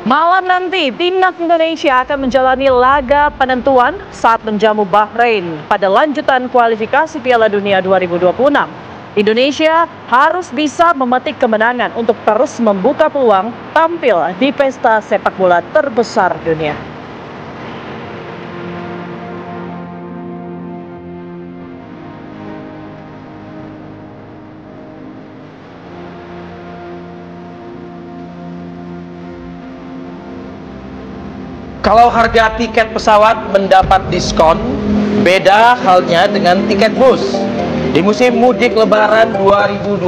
Malam nanti, timnas Indonesia akan menjalani laga penentuan saat menjamu Bahrain pada lanjutan kualifikasi Piala Dunia 2026. Indonesia harus bisa memetik kemenangan untuk terus membuka peluang tampil di pesta sepak bola terbesar dunia. Kalau harga tiket pesawat mendapat diskon, beda halnya dengan tiket bus. Di musim mudik Lebaran 2025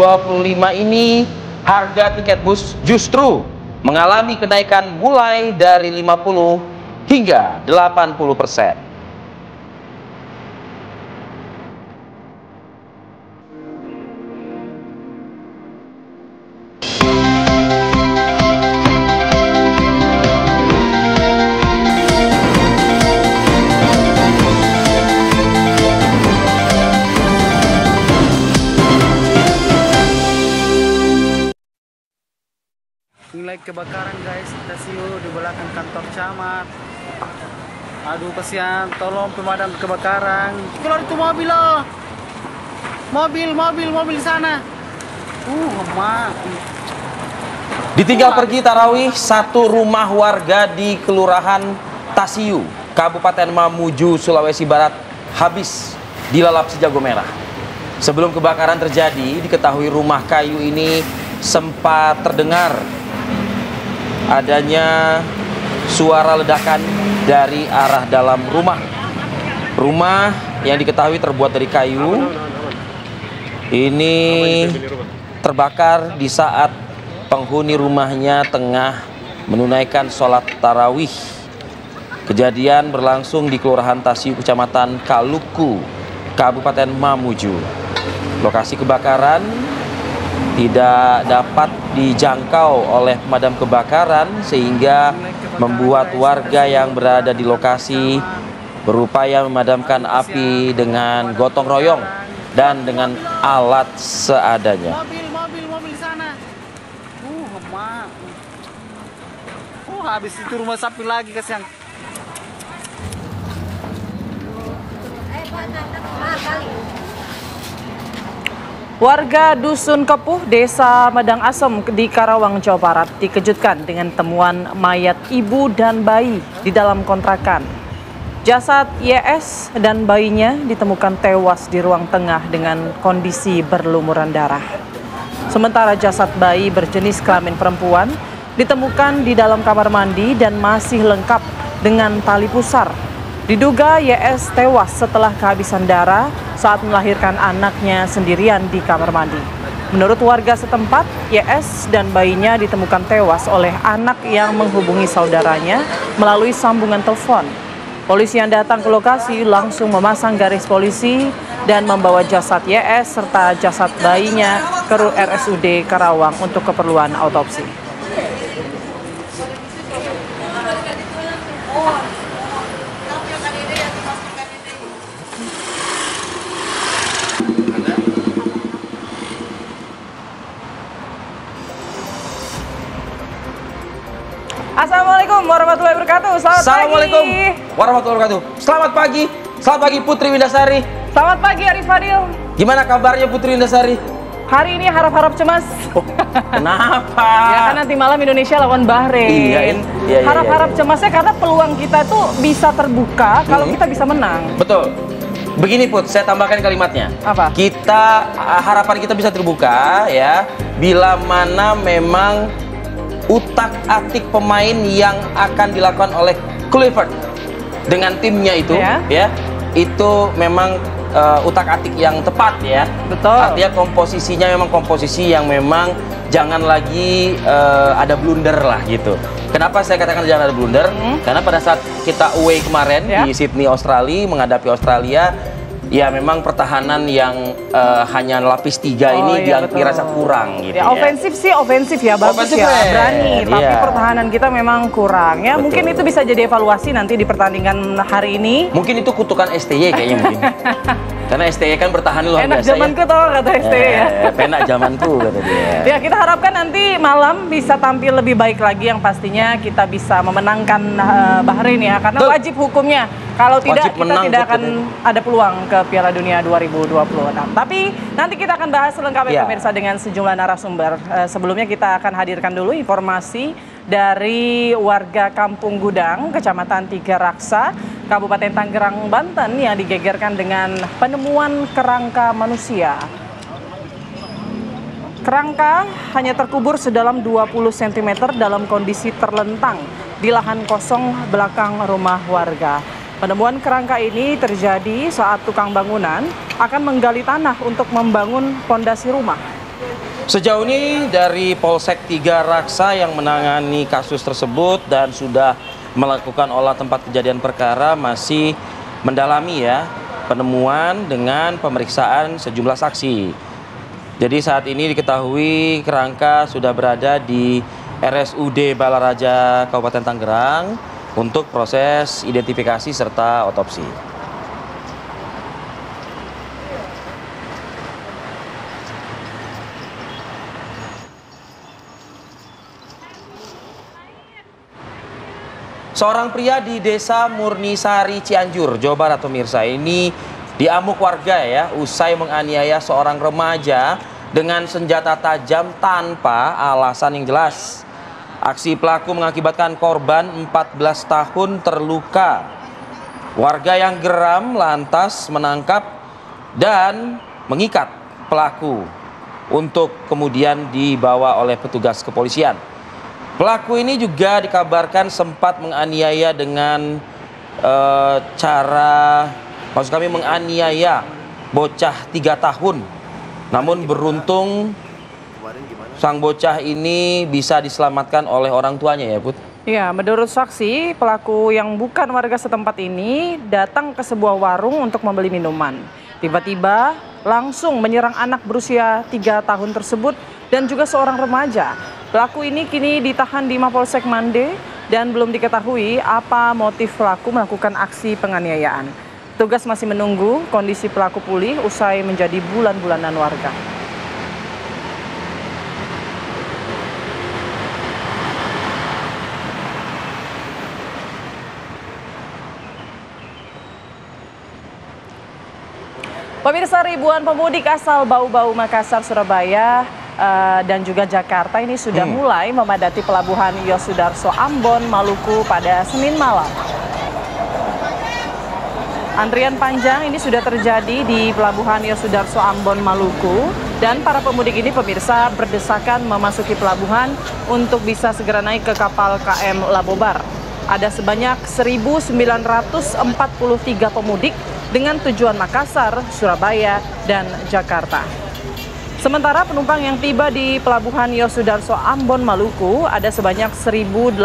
ini, harga tiket bus justru mengalami kenaikan mulai dari 50 hingga 80%. Nilai kebakaran guys, kita siu di belakang kantor camat. Aduh kasihan, tolong pemadam kebakaran. Keluar itu mobil loh. Mobil sana. Emak. Ditinggal pergi tarawih satu rumah warga di Kelurahan Tasiu, Kabupaten Mamuju, Sulawesi Barat habis dilalap si jago merah. Sebelum kebakaran terjadi, diketahui rumah kayu ini sempat terdengar adanya suara ledakan dari arah dalam rumah. Rumah yang diketahui terbuat dari kayu ini terbakar di saat penghuni rumahnya tengah menunaikan sholat tarawih. Kejadian berlangsung di Kelurahan Tasiu, Kecamatan Kaluku, Kabupaten Mamuju. Lokasi kebakaran tidak dapat dijangkau oleh pemadam kebakaran sehingga membuat warga yang berada di lokasi berupaya memadamkan api dengan gotong royong dan dengan alat seadanya. Mobil sana. Emak. Habis itu rumah sapi lagi kasihan. Warga Dusun Kepuh, Desa Medang Asem di Karawang, Jawa Barat dikejutkan dengan temuan mayat ibu dan bayi di dalam kontrakan. Jasad YS dan bayinya ditemukan tewas di ruang tengah dengan kondisi berlumuran darah. Sementara jasad bayi berjenis kelamin perempuan ditemukan di dalam kamar mandi dan masih lengkap dengan tali pusar. Diduga YS tewas setelah kehabisan darah saat melahirkan anaknya sendirian di kamar mandi. Menurut warga setempat, YS dan bayinya ditemukan tewas oleh anak yang menghubungi saudaranya melalui sambungan telepon. Polisi yang datang ke lokasi langsung memasang garis polisi dan membawa jasad YS serta jasad bayinya ke RSUD Karawang untuk keperluan autopsi. Assalamualaikum warahmatullahi wabarakatuh. Assalamualaikum warahmatullahi wabarakatuh. Selamat pagi. Selamat pagi Putri Windasari. Selamat pagi Arif Fadil. Gimana kabarnya Putri Windasari? Hari ini harap-harap cemas. Kenapa? Ya kan nanti malam Indonesia lawan Bahrain. Harap-harap cemasnya karena peluang kita tuh bisa terbuka kalau kita bisa menang. Betul. Begini Put, saya tambahkan kalimatnya. Apa? Harapan kita bisa terbuka ya bila mana memang utak-atik pemain yang akan dilakukan oleh Kluivert dengan timnya itu ya itu memang utak-atik yang tepat ya. Betul. Artinya komposisinya memang komposisi yang memang jangan lagi ada blunder lah gitu. Kenapa saya katakan jangan ada blunder? Karena pada saat kita away kemarin di Sydney, Australia menghadapi Australia, ya memang pertahanan yang hanya lapis 3 ini yang dirasa kurang gitu ya. Ofensif sih ofensif ya, bagus ya, berani. Tapi pertahanan kita memang kurang ya. Betul. Mungkin itu bisa jadi evaluasi nanti di pertandingan hari ini. Mungkin itu kutukan STY kayaknya mungkin. Karena STY kan bertahan luar Enak biasa zamanku ya. tau kata STY ya. Enak zamanku kata dia. Ya, kita harapkan nanti malam bisa tampil lebih baik lagi, yang pastinya kita bisa memenangkan Bahrain ya, karena Betul. wajib hukumnya. Kalau tidak, Wajib kita menang tidak buat akan ada peluang ke Piala Dunia 2026. Tapi nanti kita akan bahas selengkapnya Ya. pemirsa dengan sejumlah narasumber. Sebelumnya kita akan hadirkan dulu informasi dari warga Kampung Gudang, Kecamatan Tiga Raksa, Kabupaten Tangerang, Banten yang digegerkan dengan penemuan kerangka manusia. Kerangka hanya terkubur sedalam 20 cm dalam kondisi terlentang di lahan kosong belakang rumah warga. Penemuan kerangka ini terjadi saat tukang bangunan akan menggali tanah untuk membangun pondasi rumah. Sejauh ini dari Polsek Tiga Raksa yang menangani kasus tersebut dan sudah melakukan olah tempat kejadian perkara masih mendalami ya penemuan dengan pemeriksaan sejumlah saksi. Jadi saat ini diketahui kerangka sudah berada di RSUD Balaraja Kabupaten Tangerang untuk proses identifikasi serta otopsi. Seorang pria di Desa Murnisari, Cianjur, Jawa Barat, pemirsa, ini diamuk warga ya usai menganiaya seorang remaja dengan senjata tajam tanpa alasan yang jelas. Aksi pelaku mengakibatkan korban 14 tahun terluka. Warga yang geram lantas menangkap dan mengikat pelaku untuk kemudian dibawa oleh petugas kepolisian. Pelaku ini juga dikabarkan sempat menganiaya dengan maksud kami menganiaya bocah 3 tahun. Namun beruntung sang bocah ini bisa diselamatkan oleh orang tuanya ya, Put. Ya, menurut saksi, pelaku yang bukan warga setempat ini datang ke sebuah warung untuk membeli minuman. Tiba-tiba langsung menyerang anak berusia 3 tahun tersebut dan juga seorang remaja. Pelaku ini kini ditahan di Mapolsek Mande dan belum diketahui apa motif pelaku melakukan aksi penganiayaan. Tugas masih menunggu kondisi pelaku pulih usai menjadi bulan-bulanan warga. Pemirsa, ribuan pemudik asal Bau-Bau, Makassar, Surabaya, dan juga Jakarta ini sudah mulai memadati pelabuhan Yosudarso Ambon, Maluku pada Senin malam. Antrian panjang ini sudah terjadi di pelabuhan Yosudarso Ambon, Maluku, dan para pemudik ini pemirsa berdesakan memasuki pelabuhan untuk bisa segera naik ke kapal KM Labobar. Ada sebanyak 1.943 pemudik dengan tujuan Makassar, Surabaya, dan Jakarta. Sementara penumpang yang tiba di pelabuhan Yosudarso Ambon, Maluku ada sebanyak 1.827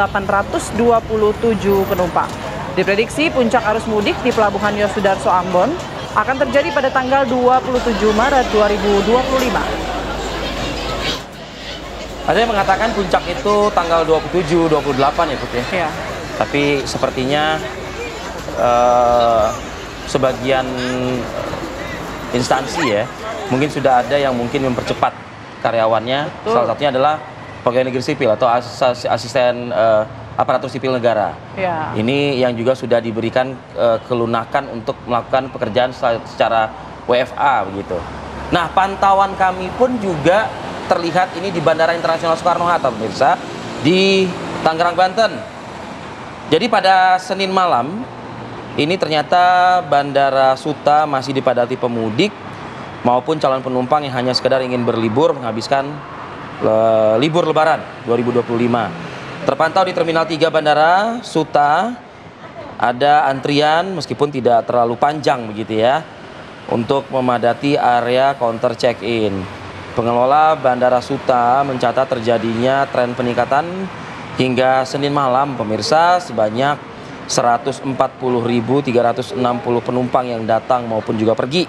penumpang. Diprediksi puncak arus mudik di pelabuhan Yosudarso Ambon akan terjadi pada tanggal 27 Maret 2025. Ada yang mengatakan puncak itu tanggal 27, 28 ya, Put ya. Ya. Tapi sepertinya sebagian instansi ya, mungkin sudah ada yang mungkin mempercepat karyawannya. Betul. Salah satunya adalah pegawai negeri sipil atau asisten aparatur sipil negara. Ya. Ini yang juga sudah diberikan kelunakan untuk melakukan pekerjaan secara WFA begitu. Nah, pantauan kami pun juga terlihat ini di Bandara Internasional Soekarno-Hatta, pemirsa, di Tangerang, Banten. Jadi pada Senin malam ini ternyata Bandara Suta masih dipadati pemudik maupun calon penumpang yang hanya sekedar ingin berlibur menghabiskan libur Lebaran 2025. Terpantau di Terminal 3 Bandara Suta ada antrian meskipun tidak terlalu panjang begitu ya untuk memadati area counter check-in. Pengelola Bandara Suta mencatat terjadinya tren peningkatan hingga Senin malam, pemirsa, sebanyak 140.360 penumpang yang datang maupun juga pergi.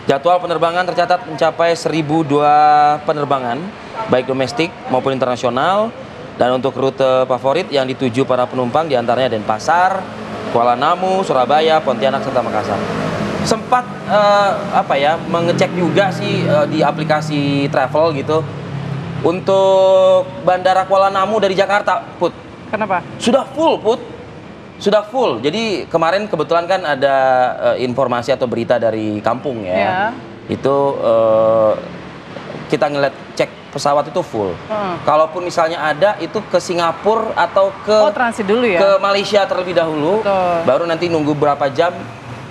Jadwal penerbangan tercatat mencapai 1.002 penerbangan, baik domestik maupun internasional. Dan untuk rute favorit yang dituju para penumpang diantaranya Denpasar, Kuala Namu, Surabaya, Pontianak, serta Makassar. sempat mengecek juga sih di aplikasi travel gitu untuk Bandara Kuala Namu dari Jakarta, Put. Kenapa? Sudah full, Put. Sudah full. Jadi kemarin kebetulan kan ada informasi atau berita dari kampung ya. Itu kita ngeliat cek pesawat itu full. Kalaupun misalnya ada itu ke Singapura atau ke transit dulu ya. Ke Malaysia terlebih dahulu. Baru nanti nunggu berapa jam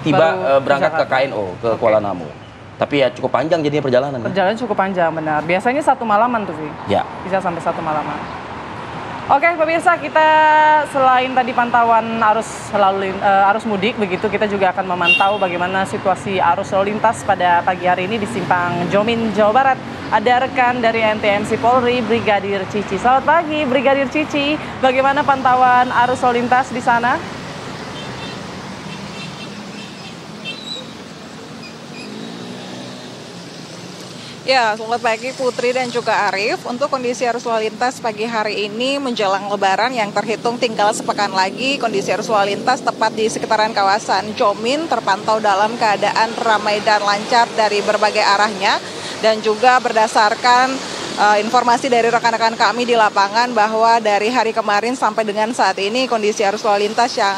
tiba berangkat ke KNO ke Kuala Namu. Tapi ya cukup panjang jadinya perjalanan. Perjalanan cukup panjang, benar. Biasanya 1 malaman tuh, Vi. Ya. Bisa sampai 1 malaman. Oke, pemirsa, kita selain tadi pantauan arus mudik, begitu kita juga akan memantau bagaimana situasi arus lalu lintas pada pagi hari ini di Simpang Jomin, Jawa Barat. Ada rekan dari NTMC Polri, Brigadir Cici. Selamat pagi, Brigadir Cici. Bagaimana pantauan arus lalu lintas di sana? Ya, selamat pagi Putri dan juga Arif. Untuk kondisi arus lalu lintas pagi hari ini menjelang Lebaran yang terhitung tinggal sepekan lagi, kondisi arus lalu lintas tepat di sekitaran kawasan Jomin terpantau dalam keadaan ramai dan lancar dari berbagai arahnya. Dan juga berdasarkan informasi dari rekan-rekan kami di lapangan bahwa dari hari kemarin sampai dengan saat ini kondisi arus lalu lintas yang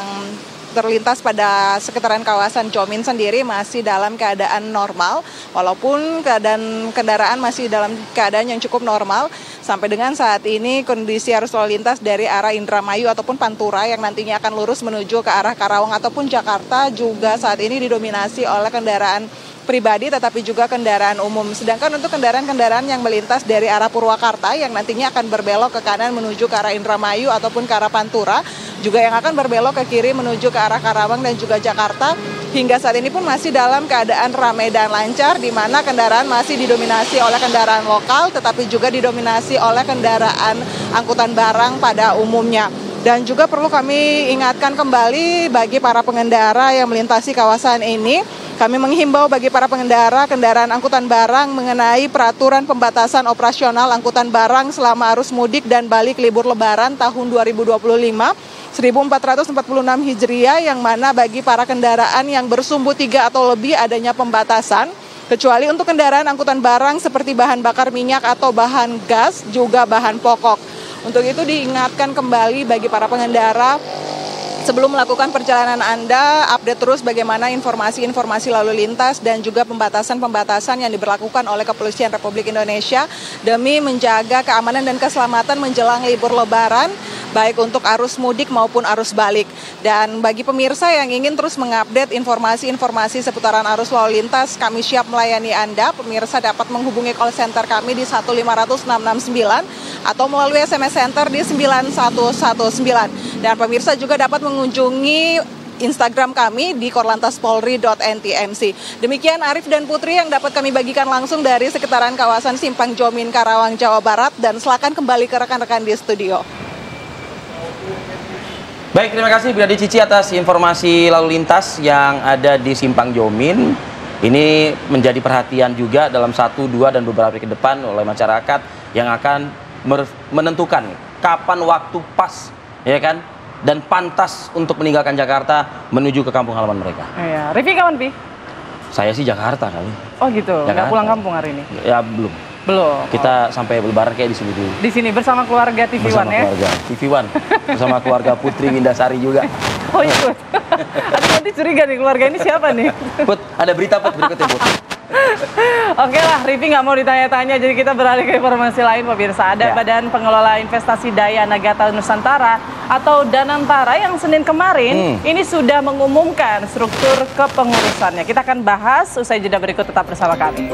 terlintas pada sekitaran kawasan Jomin sendiri masih dalam keadaan normal, walaupun keadaan kendaraan masih dalam keadaan yang cukup normal. Sampai dengan saat ini kondisi arus lalu lintas dari arah Indramayu ataupun Pantura yang nantinya akan lurus menuju ke arah Karawang ataupun Jakarta juga saat ini didominasi oleh kendaraan pribadi tetapi juga kendaraan umum. Sedangkan untuk kendaraan-kendaraan yang melintas dari arah Purwakarta yang nantinya akan berbelok ke kanan menuju ke arah Indramayu ataupun ke arah Pantura, juga yang akan berbelok ke kiri menuju ke arah Karawang dan juga Jakarta, hingga saat ini pun masih dalam keadaan ramai dan lancar, di mana kendaraan masih didominasi oleh kendaraan lokal tetapi juga didominasi oleh kendaraan angkutan barang pada umumnya. Dan juga perlu kami ingatkan kembali bagi para pengendara yang melintasi kawasan ini, kami menghimbau bagi para pengendara kendaraan angkutan barang mengenai peraturan pembatasan operasional angkutan barang selama arus mudik dan balik libur Lebaran tahun 2025 1446 Hijriah, yang mana bagi para kendaraan yang bersumbu 3 atau lebih adanya pembatasan, kecuali untuk kendaraan angkutan barang seperti bahan bakar minyak atau bahan gas, juga bahan pokok. Untuk itu diingatkan kembali bagi para pengendara, sebelum melakukan perjalanan Anda, update terus bagaimana informasi-informasi lalu lintas dan juga pembatasan-pembatasan yang diberlakukan oleh Kepolisian Republik Indonesia demi menjaga keamanan dan keselamatan menjelang libur Lebaran, baik untuk arus mudik maupun arus balik. Dan bagi pemirsa yang ingin terus mengupdate informasi-informasi seputaran arus lalu lintas, kami siap melayani Anda. Pemirsa dapat menghubungi call center kami di 1500669 atau melalui SMS Center di 9119. Dan pemirsa juga dapat mengunjungi Instagram kami di korlantaspolri.ntmc. Demikian Arif dan Putri yang dapat kami bagikan langsung dari sekitaran kawasan Simpang Jomin, Karawang, Jawa Barat. Dan silakan kembali ke rekan-rekan di studio. Baik, terima kasih Brigadir Cici atas informasi lalu lintas yang ada di Simpang Jomin. Ini menjadi perhatian juga dalam 1, 2, dan beberapa hari ke depan oleh masyarakat yang akan menentukan kapan waktu pas, ya kan, dan pantas untuk meninggalkan Jakarta menuju ke kampung halaman mereka. Iya, Rivi kawan, Pi? Saya sih Jakarta kali. Oh gitu, nggak pulang kampung hari ini? Ya belum. Kita sampai Lebaran kayak di sini dulu. Di sini bersama keluarga TV One ya? Bersama keluarga TV One, bersama keluarga Putri Windasari juga. Oh iya, aduh nanti curiga nih keluarga ini siapa nih? Put, ada berita Put berikutnya Put. Oke lah, Rivi nggak mau ditanya-tanya, jadi kita beralih ke informasi lain pemirsa. Ada Badan Pengelola Investasi Daya Nagata Nusantara atau Danantara yang Senin kemarin ini sudah mengumumkan struktur kepengurusannya. Kita akan bahas usai jeda berikut, tetap bersama kami.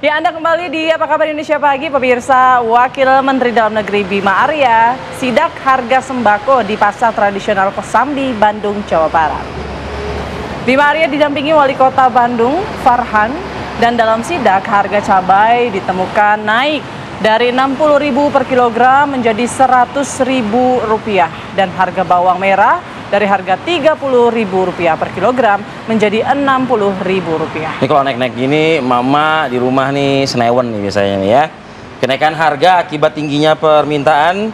Ya, Anda kembali di Apa Kabar Indonesia Pagi, pemirsa. Wakil Menteri Dalam Negeri Bima Arya sidak harga sembako di pasar tradisional Kosambi, Bandung, Jawa Barat. Bima Arya didampingi Wali Kota Bandung, Farhan, dan dalam sidak harga cabai ditemukan naik dari Rp60.000 per kilogram menjadi Rp100.000 dan harga bawang merah dari harga Rp30.000 per kilogram menjadi Rp60.000. Ini kalau naik-naik gini, mama di rumah nih senewen nih biasanya nih ya. Kenaikan harga akibat tingginya permintaan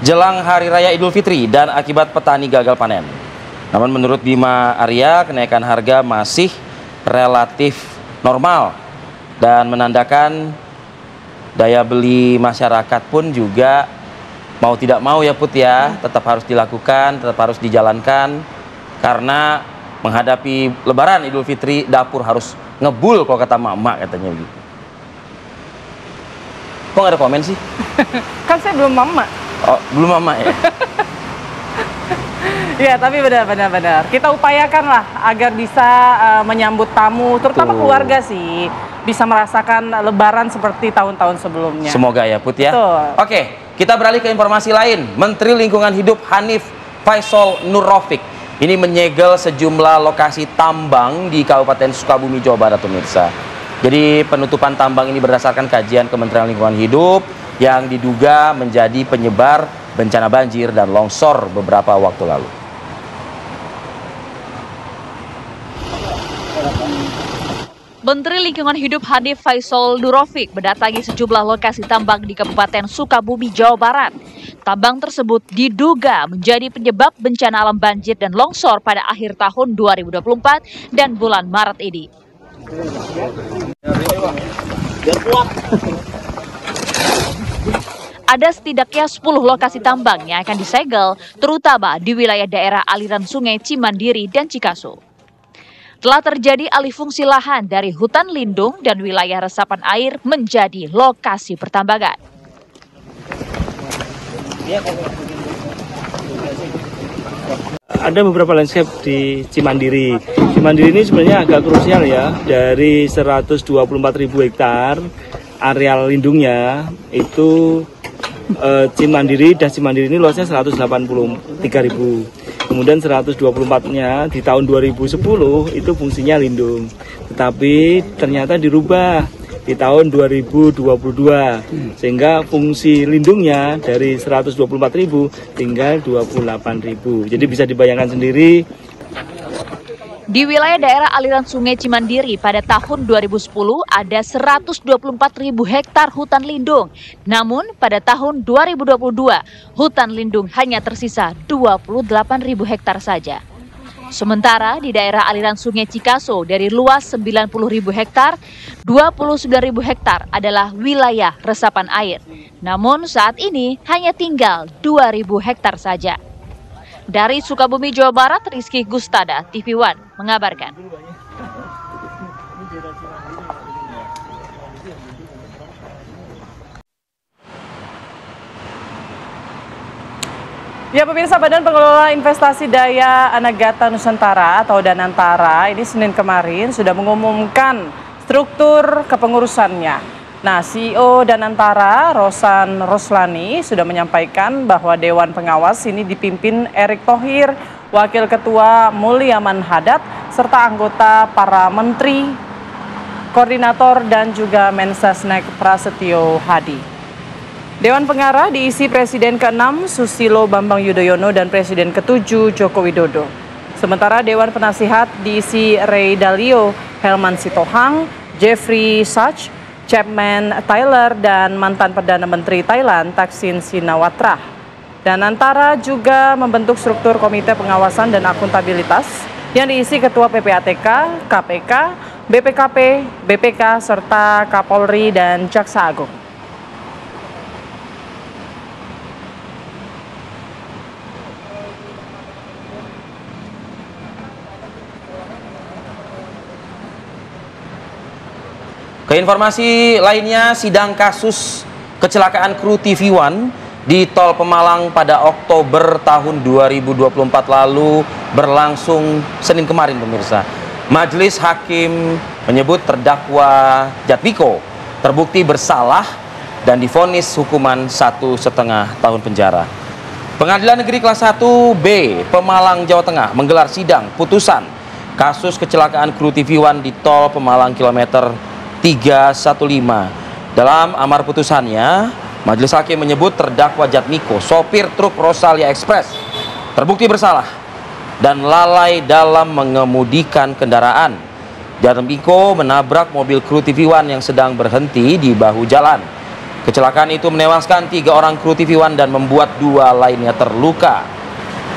jelang Hari Raya Idul Fitri dan akibat petani gagal panen. Namun menurut Bima Arya, kenaikan harga masih relatif normal dan menandakan daya beli masyarakat pun juga mau tidak mau ya Put ya, tetap harus dilakukan, tetap harus dijalankan, karena menghadapi Lebaran Idul Fitri dapur harus ngebul kalau kata mama katanya begitu. Kok nggak ada komen sih? Kan saya belum mama. Oh, belum mama ya? Ya, tapi benar. Kita upayakan lah agar bisa menyambut tamu, terutama keluarga sih, bisa merasakan Lebaran seperti tahun-tahun sebelumnya. Semoga ya Put ya. Betul. Oke, kita beralih ke informasi lain. Menteri Lingkungan Hidup Hanif Faisal Nurrofiq ini menyegel sejumlah lokasi tambang di Kabupaten Sukabumi, Jawa Barat, pemirsa. Jadi penutupan tambang ini berdasarkan kajian Kementerian Lingkungan Hidup yang diduga menjadi penyebar bencana banjir dan longsor beberapa waktu lalu. Menteri Lingkungan Hidup Hanif Faisal Nurrofiq mendatangi sejumlah lokasi tambang di Kabupaten Sukabumi, Jawa Barat. Tambang tersebut diduga menjadi penyebab bencana alam banjir dan longsor pada akhir tahun 2024 dan bulan Maret ini. Ada setidaknya 10 lokasi tambang yang akan disegel, terutama di wilayah daerah aliran sungai Cimandiri dan Cikaso. Telah terjadi alih fungsi lahan dari hutan lindung dan wilayah resapan air menjadi lokasi pertambangan. Ada beberapa landscape di Cimandiri. Cimandiri ini sebenarnya agak krusial ya, dari 124.000 hektar areal lindungnya itu Cimandiri ini luasnya 183.000. Kemudian 124-nya di tahun 2010 itu fungsinya lindung. Tetapi ternyata dirubah di tahun 2022 sehingga fungsi lindungnya dari 124.000 tinggal 28.000. Jadi bisa dibayangkan sendiri. Di wilayah daerah aliran sungai Cimandiri pada tahun 2010 ada 124.000 hektar hutan lindung. Namun pada tahun 2022 hutan lindung hanya tersisa 28.000 hektar saja. Sementara di daerah aliran sungai Cikaso dari luas 90.000 hektar, 29.000 hektar adalah wilayah resapan air. Namun saat ini hanya tinggal 2.000 hektar saja. Dari Sukabumi, Jawa Barat, Rizky Gustada, TV One mengabarkan. Ya pemirsa, Badan Pengelola Investasi Daya Anagata Nusantara atau Danantara ini Senin kemarin sudah mengumumkan struktur kepengurusannya. Nah, CEO Danantara, Rosan Roslani, sudah menyampaikan bahwa Dewan Pengawas ini dipimpin Erick Thohir, Wakil Ketua Mulyaman Hadad, serta anggota para menteri, koordinator, dan juga Mensesnek Prasetyo Hadi. Dewan Pengarah diisi Presiden ke-6 Susilo Bambang Yudhoyono dan Presiden ke-7 Joko Widodo. Sementara Dewan Penasihat diisi Ray Dalio, Helman Sitohang, Jeffrey Sachs, Chapman Taylor, dan mantan Perdana Menteri Thailand Thaksin Shinawatra. Danantara juga membentuk struktur Komite Pengawasan dan Akuntabilitas yang diisi Ketua PPATK, KPK, BPKP, BPK, serta Kapolri dan Jaksa Agung. Keinformasi lainnya, sidang kasus kecelakaan kru TV One di Tol Pemalang pada Oktober tahun 2024 lalu berlangsung Senin kemarin, pemirsa. Majelis Hakim menyebut terdakwa Jatmiko terbukti bersalah dan divonis hukuman 1,5 tahun penjara. Pengadilan Negeri Kelas 1B Pemalang, Jawa Tengah menggelar sidang putusan kasus kecelakaan kru TV One di Tol Pemalang kilometer 315. Dalam amar putusannya, Majelis Hakim menyebut terdakwa Jatmiko, sopir truk Rosalia Express, terbukti bersalah dan lalai dalam mengemudikan kendaraan. Jatmiko menabrak mobil kru TV One yang sedang berhenti di bahu jalan. Kecelakaan itu menewaskan 3 orang kru TV One dan membuat 2 lainnya terluka.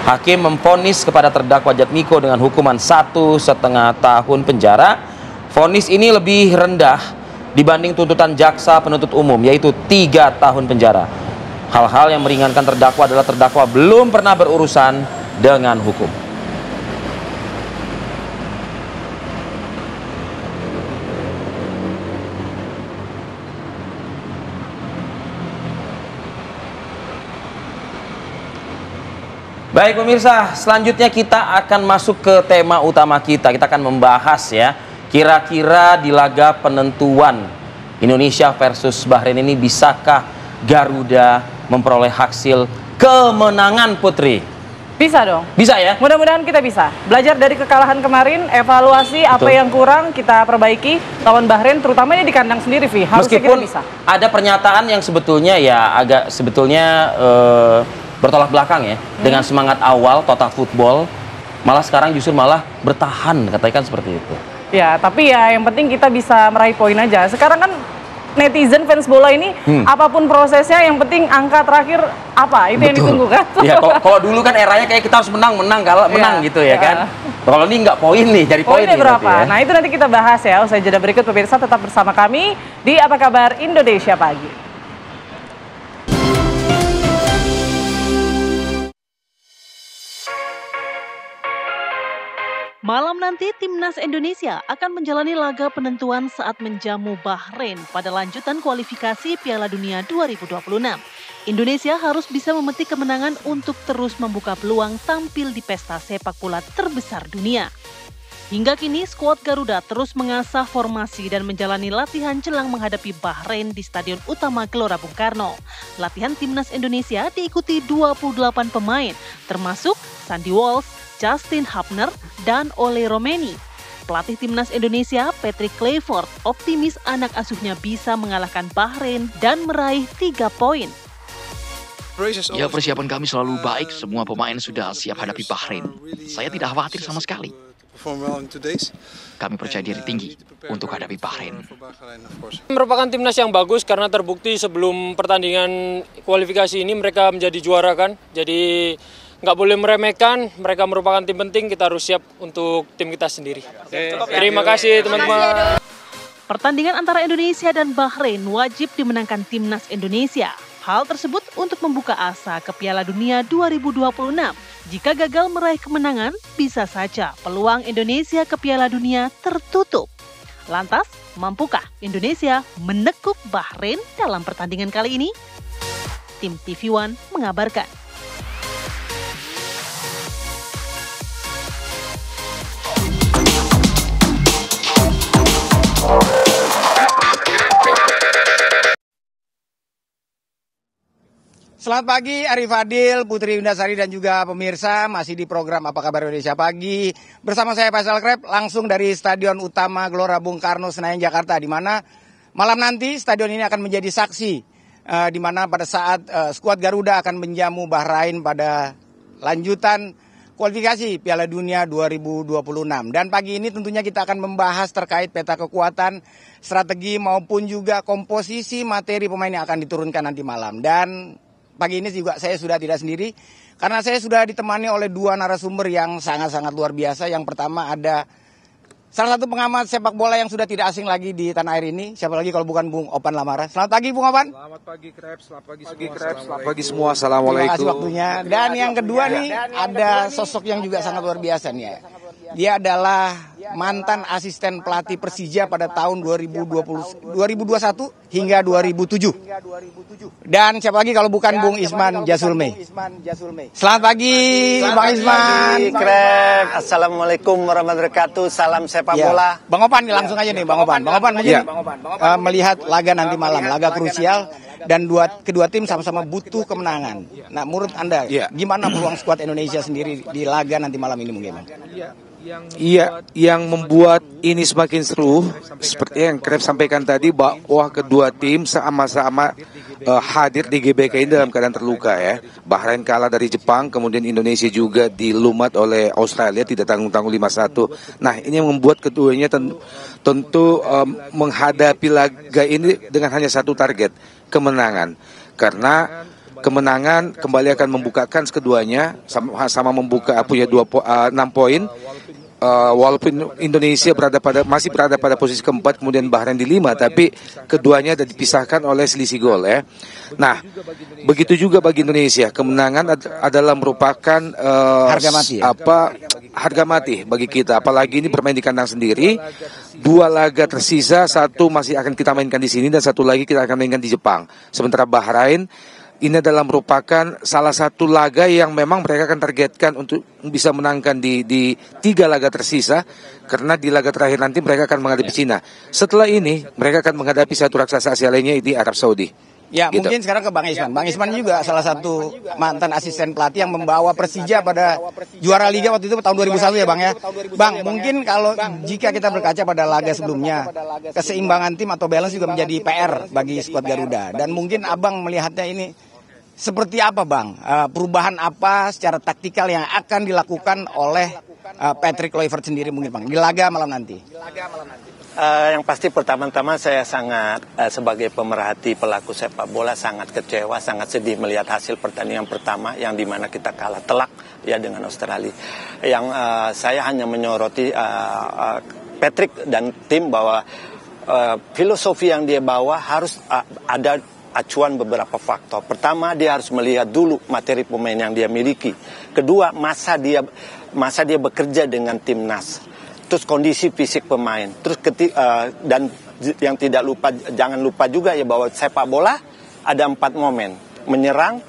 Hakim memvonis kepada terdakwa Jatmiko dengan hukuman 1,5 tahun penjara. Vonis ini lebih rendah dibanding tuntutan jaksa penuntut umum, yaitu 3 tahun penjara. Hal-hal yang meringankan terdakwa adalah terdakwa belum pernah berurusan dengan hukum. Baik pemirsa, selanjutnya kita akan masuk ke tema utama kita. Kita akan membahas ya, kira-kira di laga penentuan Indonesia versus Bahrain ini bisakah Garuda memperoleh hasil kemenangan, Putri? Bisa dong. Bisa ya? Mudah-mudahan kita bisa. Belajar dari kekalahan kemarin, evaluasi apa yang kurang kita perbaiki lawan Bahrain, terutama di kandang sendiri, Vi. Harusnya Meskipun kita bisa. ada pernyataan yang sebetulnya ya agak bertolak belakang ya dengan semangat awal total football, malah sekarang justru malah bertahan, katakan seperti itu. Ya, tapi ya yang penting kita bisa meraih poin aja. Sekarang kan netizen fans bola ini apapun prosesnya yang penting angka terakhir apa itu yang ditunggu kan. Ya, kalau dulu kan eranya kayak kita harus menang gitu ya kan. Kalau ini nggak poin nih, cari poin poinnya berapa? Ya. Nah itu nanti kita bahas ya usai jeda berikut. Pemirsa tetap bersama kami di Apa Kabar Indonesia Pagi. Malam nanti Timnas Indonesia akan menjalani laga penentuan saat menjamu Bahrain pada lanjutan kualifikasi Piala Dunia 2026. Indonesia harus bisa memetik kemenangan untuk terus membuka peluang tampil di pesta sepak bola terbesar dunia. Hingga kini skuad Garuda terus mengasah formasi dan menjalani latihan jelang menghadapi Bahrain di Stadion Utama Gelora Bung Karno. Latihan Timnas Indonesia diikuti 28 pemain, termasuk Sandy Walsh, Justin Hubner, dan Ole Romeni. Pelatih Timnas Indonesia, Patrick Kluivert, optimis anak asuhnya bisa mengalahkan Bahrain dan meraih 3 poin. Ya, persiapan kami selalu baik, semua pemain sudah siap hadapi Bahrain. Saya tidak khawatir sama sekali. Kami percaya diri tinggi untuk hadapi Bahrain. Merupakan timnas yang bagus karena terbukti sebelum pertandingan kualifikasi ini mereka menjadi juara kan. Jadi nggak boleh meremehkan, mereka merupakan tim penting, kita harus siap untuk tim kita sendiri. Terima kasih teman-teman. Pertandingan antara Indonesia dan Bahrain wajib dimenangkan Timnas Indonesia. Hal tersebut untuk membuka asa ke Piala Dunia 2026. Jika gagal meraih kemenangan, bisa saja peluang Indonesia ke Piala Dunia tertutup. Lantas, mampukah Indonesia menekuk Bahrain dalam pertandingan kali ini? Tim TV One mengabarkan. Selamat pagi Arif Adil, Putri Windasari dan juga pemirsa, masih di program Apa Kabar Indonesia Pagi. Bersama saya Faisal Krep, langsung dari Stadion Utama Gelora Bung Karno, Senayan, Jakarta. Di mana malam nanti stadion ini akan menjadi saksi, di mana pada saat skuad Garuda akan menjamu Bahrain pada lanjutan kualifikasi Piala Dunia 2026. Dan pagi ini tentunya kita akan membahas terkait peta kekuatan, strategi maupun juga komposisi materi pemain yang akan diturunkan nanti malam. Dan pagi ini juga saya sudah tidak sendiri, karena saya sudah ditemani oleh 2 narasumber yang sangat-sangat luar biasa. Yang pertama ada salah satu pengamat sepak bola yang sudah tidak asing lagi di tanah air ini. Siapa lagi kalau bukan Bung Opan Lamara. Selamat pagi Bung Opan. Selamat pagi Krep, selamat pagi semua. Assalamualaikum. Terima kasih waktunya. Dan yang kedua nih ada sosok yang juga sangat luar biasa nih ya. Dia adalah mantan asisten pelatih Persija pada tahun 2021 hingga 2007. Dan siapa lagi kalau bukan Bung Isman Jasulme. Selamat pagi Bang Isman. Krep. Assalamualaikum warahmatullahi wabarakatuh. Salam sepak bola. Bang Opan nih langsung aja nih Bang Opan. Bang Opan melihat laga nanti malam, laga krusial dan kedua tim sama-sama butuh kemenangan. Nah, menurut Anda gimana peluang skuad Indonesia sendiri di laga nanti malam ini mungkin? Iya, yang membuat ini semakin seru seperti yang Krep sampaikan tadi, bahwa kedua tim sama-sama hadir di GBK ini dalam keadaan terluka ya. Bahrain kalah dari Jepang, kemudian Indonesia juga dilumat oleh Australia, tidak tanggung-tanggung 5-1. Nah, ini yang membuat keduanya tentu menghadapi laga ini dengan hanya satu target, kemenangan. Karena kemenangan kembali akan membukakan keduanya, sama membuka punya 6 poin. Walaupun Indonesia masih berada pada posisi keempat, kemudian Bahrain di 5, tapi keduanya ada dipisahkan oleh selisih gol ya. Nah, begitu juga bagi Indonesia, kemenangan adalah merupakan harga mati ya? Harga mati bagi kita. Apalagi ini bermain di kandang sendiri. 2 laga tersisa, 1 masih akan kita mainkan di sini dan 1 lagi kita akan mainkan di Jepang. Sementara Bahrain ini adalah merupakan salah satu laga yang memang mereka akan targetkan untuk bisa menangkan di 3 laga tersisa, karena di laga terakhir nanti mereka akan menghadapi Cina. Setelah ini mereka akan menghadapi satu raksasa Asia lainnya di Arab Saudi. Ya, gitu. Mungkin sekarang ke Bang Isman. Bang Isman juga salah satu mantan asisten pelatih yang membawa Persija pada juara Liga waktu itu tahun 2001 ya Bang ya. Bang, mungkin kalau jika kita berkaca pada laga sebelumnya, keseimbangan tim atau balance juga menjadi PR bagi skuad Garuda. Dan mungkin Abang melihatnya ini seperti apa Bang? Perubahan apa secara taktikal yang akan dilakukan oleh Patrick Kluivert sendiri mungkin Bang di laga malam nanti? Yang pasti pertama-tama saya sangat sebagai pemerhati pelaku sepak bola sangat kecewa, sangat sedih melihat hasil pertandingan pertama yang dimana kita kalah telak ya dengan Australia. Yang saya hanya menyoroti Patrick dan tim bahwa filosofi yang dia bawa harus ada acuan beberapa faktor. Pertama, dia harus melihat dulu materi pemain yang dia miliki. Kedua, masa dia bekerja dengan timnas. Terus kondisi fisik pemain. Terus dan yang jangan lupa juga ya bahwa sepak bola ada 4 momen. Menyerang,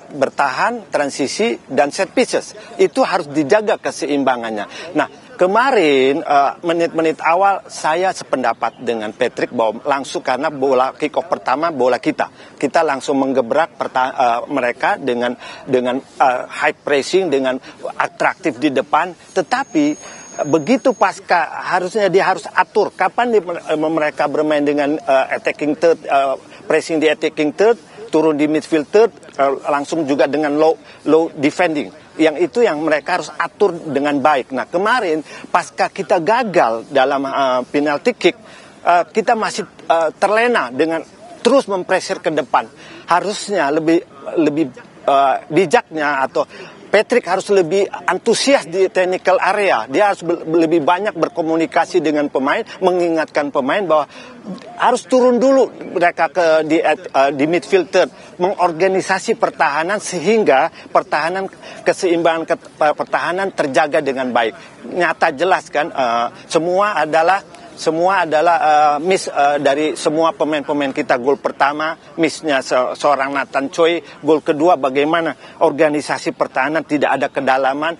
bertahan, transisi, dan set pieces. Itu harus dijaga keseimbangannya. Nah, kemarin menit-menit awal saya sependapat dengan Patrick bahwa langsung karena bola kick off pertama bola kita langsung menggebrak mereka dengan high pressing, dengan atraktif di depan, tetapi begitu pasca harusnya dia harus atur kapan mereka bermain dengan attacking third, pressing di attacking third, turun di midfield third, langsung juga dengan low defending. Yang itu yang mereka harus atur dengan baik. Nah, kemarin pasca kita gagal dalam penalty kick, kita masih terlena dengan terus mempressure ke depan. Harusnya lebih bijaknya atau Patrick harus lebih antusias di technical area. Dia harus lebih banyak berkomunikasi dengan pemain, mengingatkan pemain bahwa harus turun dulu mereka di midfield third, mengorganisasi pertahanan sehingga keseimbangan pertahanan terjaga dengan baik. Nyata jelas kan, semua adalah miss dari semua pemain-pemain kita. Gol pertama missnya seorang Nathan Choi, gol kedua bagaimana organisasi pertahanan tidak ada kedalaman,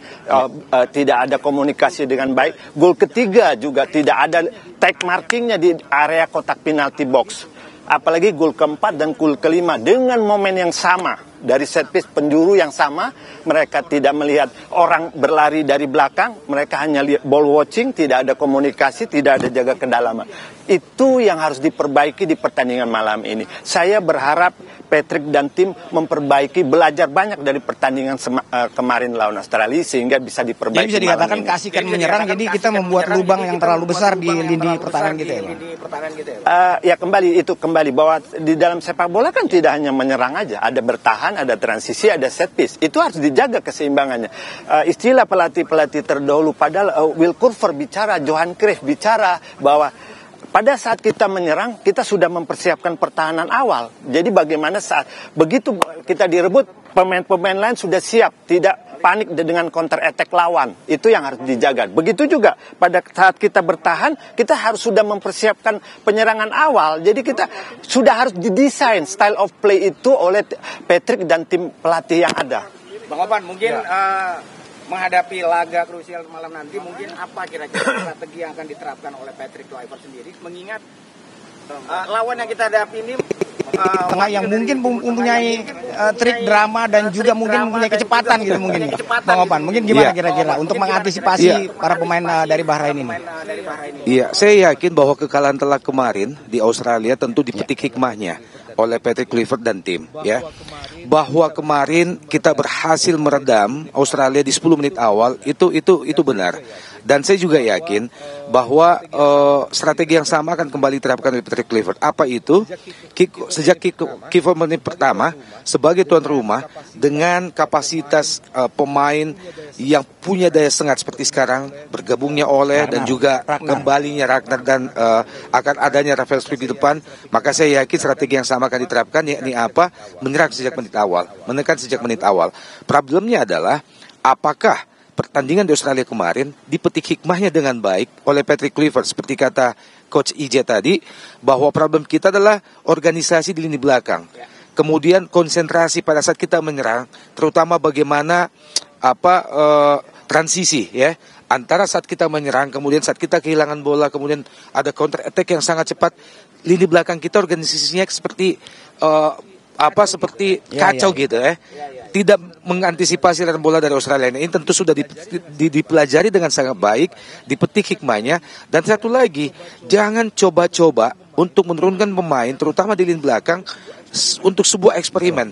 tidak ada komunikasi dengan baik, gol ketiga juga tidak ada tag markingnya di area kotak penalty box, apalagi gol keempat dan gol kelima dengan momen yang sama. Dari set piece penjuru yang sama, mereka tidak melihat orang berlari dari belakang, mereka hanya lihat ball watching, tidak ada komunikasi, tidak ada jaga kedalaman. Itu yang harus diperbaiki di pertandingan malam ini. Saya berharap Patrick dan tim memperbaiki, belajar banyak dari pertandingan kemarin lawan Australia sehingga bisa diperbaiki. Jadi bisa dikatakan kasihkan menyerang, jadi kita membuat lubang yang terlalu besar di lini pertahanan kita ya, ya kembali bahwa di dalam sepak bola kan tidak hanya menyerang aja, ada bertahan, ada transisi, ada set piece. Itu harus dijaga keseimbangannya. Istilah pelatih-pelatih terdahulu, padahal Will Curver bicara, Johan Cruyff bicara bahwa pada saat kita menyerang, kita sudah mempersiapkan pertahanan awal. Jadi bagaimana saat begitu kita direbut, pemain-pemain lain sudah siap, tidak panik dengan counter attack lawan. Itu yang harus dijaga. Begitu juga pada saat kita bertahan, kita harus sudah mempersiapkan penyerangan awal. Jadi kita sudah harus didesain style of play itu oleh Patrick dan tim pelatih yang ada. Bang Opan, mungkin menghadapi laga krusial malam nanti, mungkin apa kira-kira strategi yang akan diterapkan oleh Patrick Kluivert sendiri, mengingat lawan yang kita hadapi ini yang mungkin mempunyai trik drama dan juga mungkin mempunyai kecepatan gitu mungkin ya. Bang Opan, mungkin gimana kira-kira untuk mengantisipasi para pemain dari Bahrain ini? Iya, saya yakin bahwa kekalahan telak kemarin di Australia tentu dipetik hikmahnya oleh Patrick Kluivert dan tim ya, bahwa kemarin kita berhasil meredam Australia di 10 menit awal itu benar. Dan saya juga yakin bahwa strategi yang sama akan kembali diterapkan oleh Patrick Kluivert. Apa itu? Sejak kick-off menit pertama sebagai tuan rumah dengan kapasitas pemain yang punya daya sengat seperti sekarang, bergabungnya Ole dan juga kembalinya Ragnar dan akan adanya Rafael Struijk di depan, maka saya yakin strategi yang sama akan diterapkan, yakni apa? Menyerang sejak menit awal, menekan sejak menit awal. Problemnya adalah apakah pertandingan di Australia kemarin dipetik hikmahnya dengan baik oleh Patrick Kluivert, seperti kata Coach IJ tadi, bahwa problem kita adalah organisasi di lini belakang. Kemudian konsentrasi pada saat kita menyerang, terutama bagaimana transisi ya antara saat kita menyerang, kemudian saat kita kehilangan bola, kemudian ada counter attack yang sangat cepat. Lini belakang kita organisasinya seperti kacau gitu ya. Tidak mengantisipasi aliran bola dari Australia. Ini tentu sudah dipelajari dengan sangat baik, dipetik hikmahnya. Dan satu lagi, jangan coba-coba untuk menurunkan pemain, terutama di lini belakang, untuk sebuah eksperimen.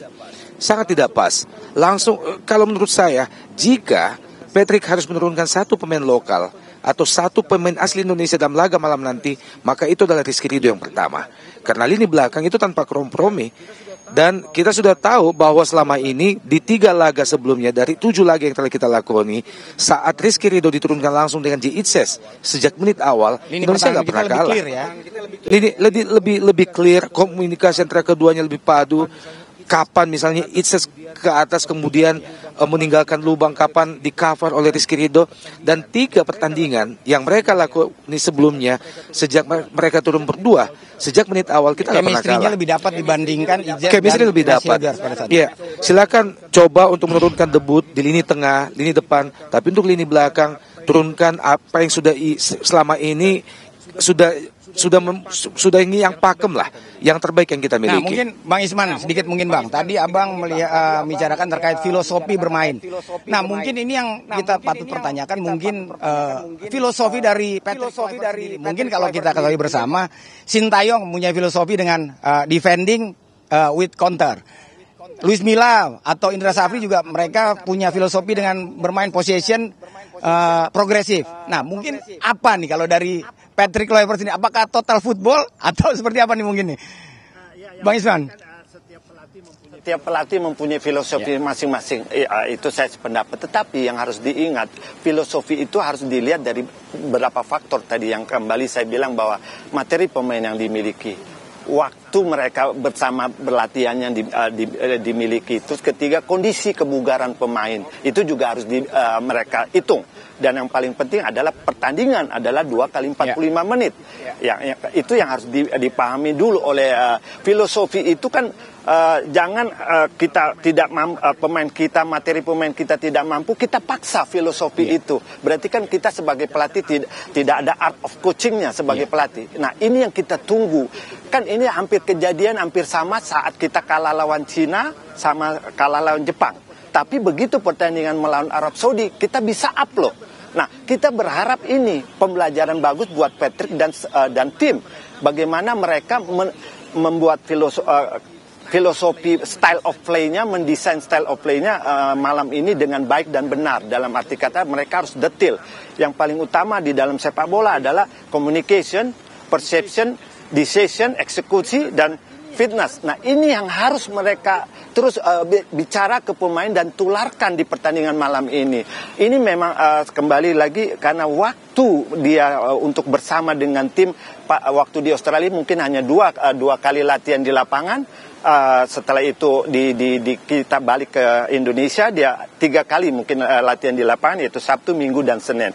Sangat tidak pas. Langsung, kalau menurut saya, jika Patrick harus menurunkan satu pemain lokal atau satu pemain asli Indonesia dalam laga malam nanti, maka itu adalah Rizky Ridho yang pertama. Karena lini belakang itu tanpa kompromi. Dan kita sudah tahu bahwa selama ini di 3 laga sebelumnya dari 7 laga yang telah kita lakoni, saat Rizky Ridho diturunkan langsung dengan Jiitses sejak menit awal, lini Indonesia nggak pernah kalah. Lebih clear, komunikasi antara keduanya lebih padu. Kapan misalnya Itses ke atas kemudian meninggalkan lubang, kapan di cover oleh Rizky Ridho. Dan 3 pertandingan yang mereka lakoni sebelumnya sejak mereka turun berdua, sejak menit awal kita nggak pernah kalah. Chemistry-nya lebih dapat dibandingkan Ijen Chemistry lebih dapat. Iya, silakan coba untuk menurunkan debut di lini tengah, lini depan, tapi untuk lini belakang turunkan apa yang sudah selama ini sudah ini yang pakem lah, yang terbaik yang kita miliki. Nah, mungkin Bang Isman sedikit mungkin Bang. Tadi Abang membicarakan terkait filosofi bermain. Nah, mungkin ini yang kita patut pertanyakan, mungkin filosofi dari Patrick Kluivert. Mungkin kalau kita ketahui bersama, Sintayong punya filosofi dengan defending with counter. Luis Milla atau Indra Safri juga mereka punya filosofi dengan bermain possession progresif. Nah, mungkin apa nih kalau dari Patrick Kluivert ini, apakah total football atau seperti apa nih mungkin nih, Bang Isman? Setiap pelatih mempunyai filosofi masing-masing. Itu saya sependapat. Tetapi yang harus diingat, filosofi itu harus dilihat dari beberapa faktor tadi yang kembali saya bilang bahwa materi pemain yang dimiliki, waktu mereka bersama berlatihan yang dimiliki, itu ketiga kondisi kebugaran pemain itu juga harus mereka hitung. Dan yang paling penting adalah pertandingan adalah 2 kali 45 menit. Itu yang harus dipahami dulu oleh filosofi itu kan. Jangan kita tidak materi pemain kita tidak mampu, kita paksa filosofi itu. Berarti kan kita sebagai pelatih tidak ada art of coachingnya sebagai pelatih. Nah, ini yang kita tunggu. Kan ini hampir kejadian hampir sama saat kita kalah lawan Cina sama kalah lawan Jepang. Tapi begitu pertandingan melawan Arab Saudi, kita bisa up loh. Nah, kita berharap ini pembelajaran bagus buat Patrick dan tim. Bagaimana mereka membuat filosofi style of play-nya, mendesain style of play-nya malam ini dengan baik dan benar. Dalam arti kata mereka harus detail. Yang paling utama di dalam sepak bola adalah communication, perception, decision, eksekusi, dan fitness. Nah, ini yang harus mereka terus bicara ke pemain dan tularkan di pertandingan malam ini. Ini memang kembali lagi karena waktu dia untuk bersama dengan tim waktu di Australia mungkin hanya dua kali latihan di lapangan. Setelah itu kita balik ke Indonesia, dia 3 kali mungkin latihan di lapangan, yaitu Sabtu, Minggu, dan Senin.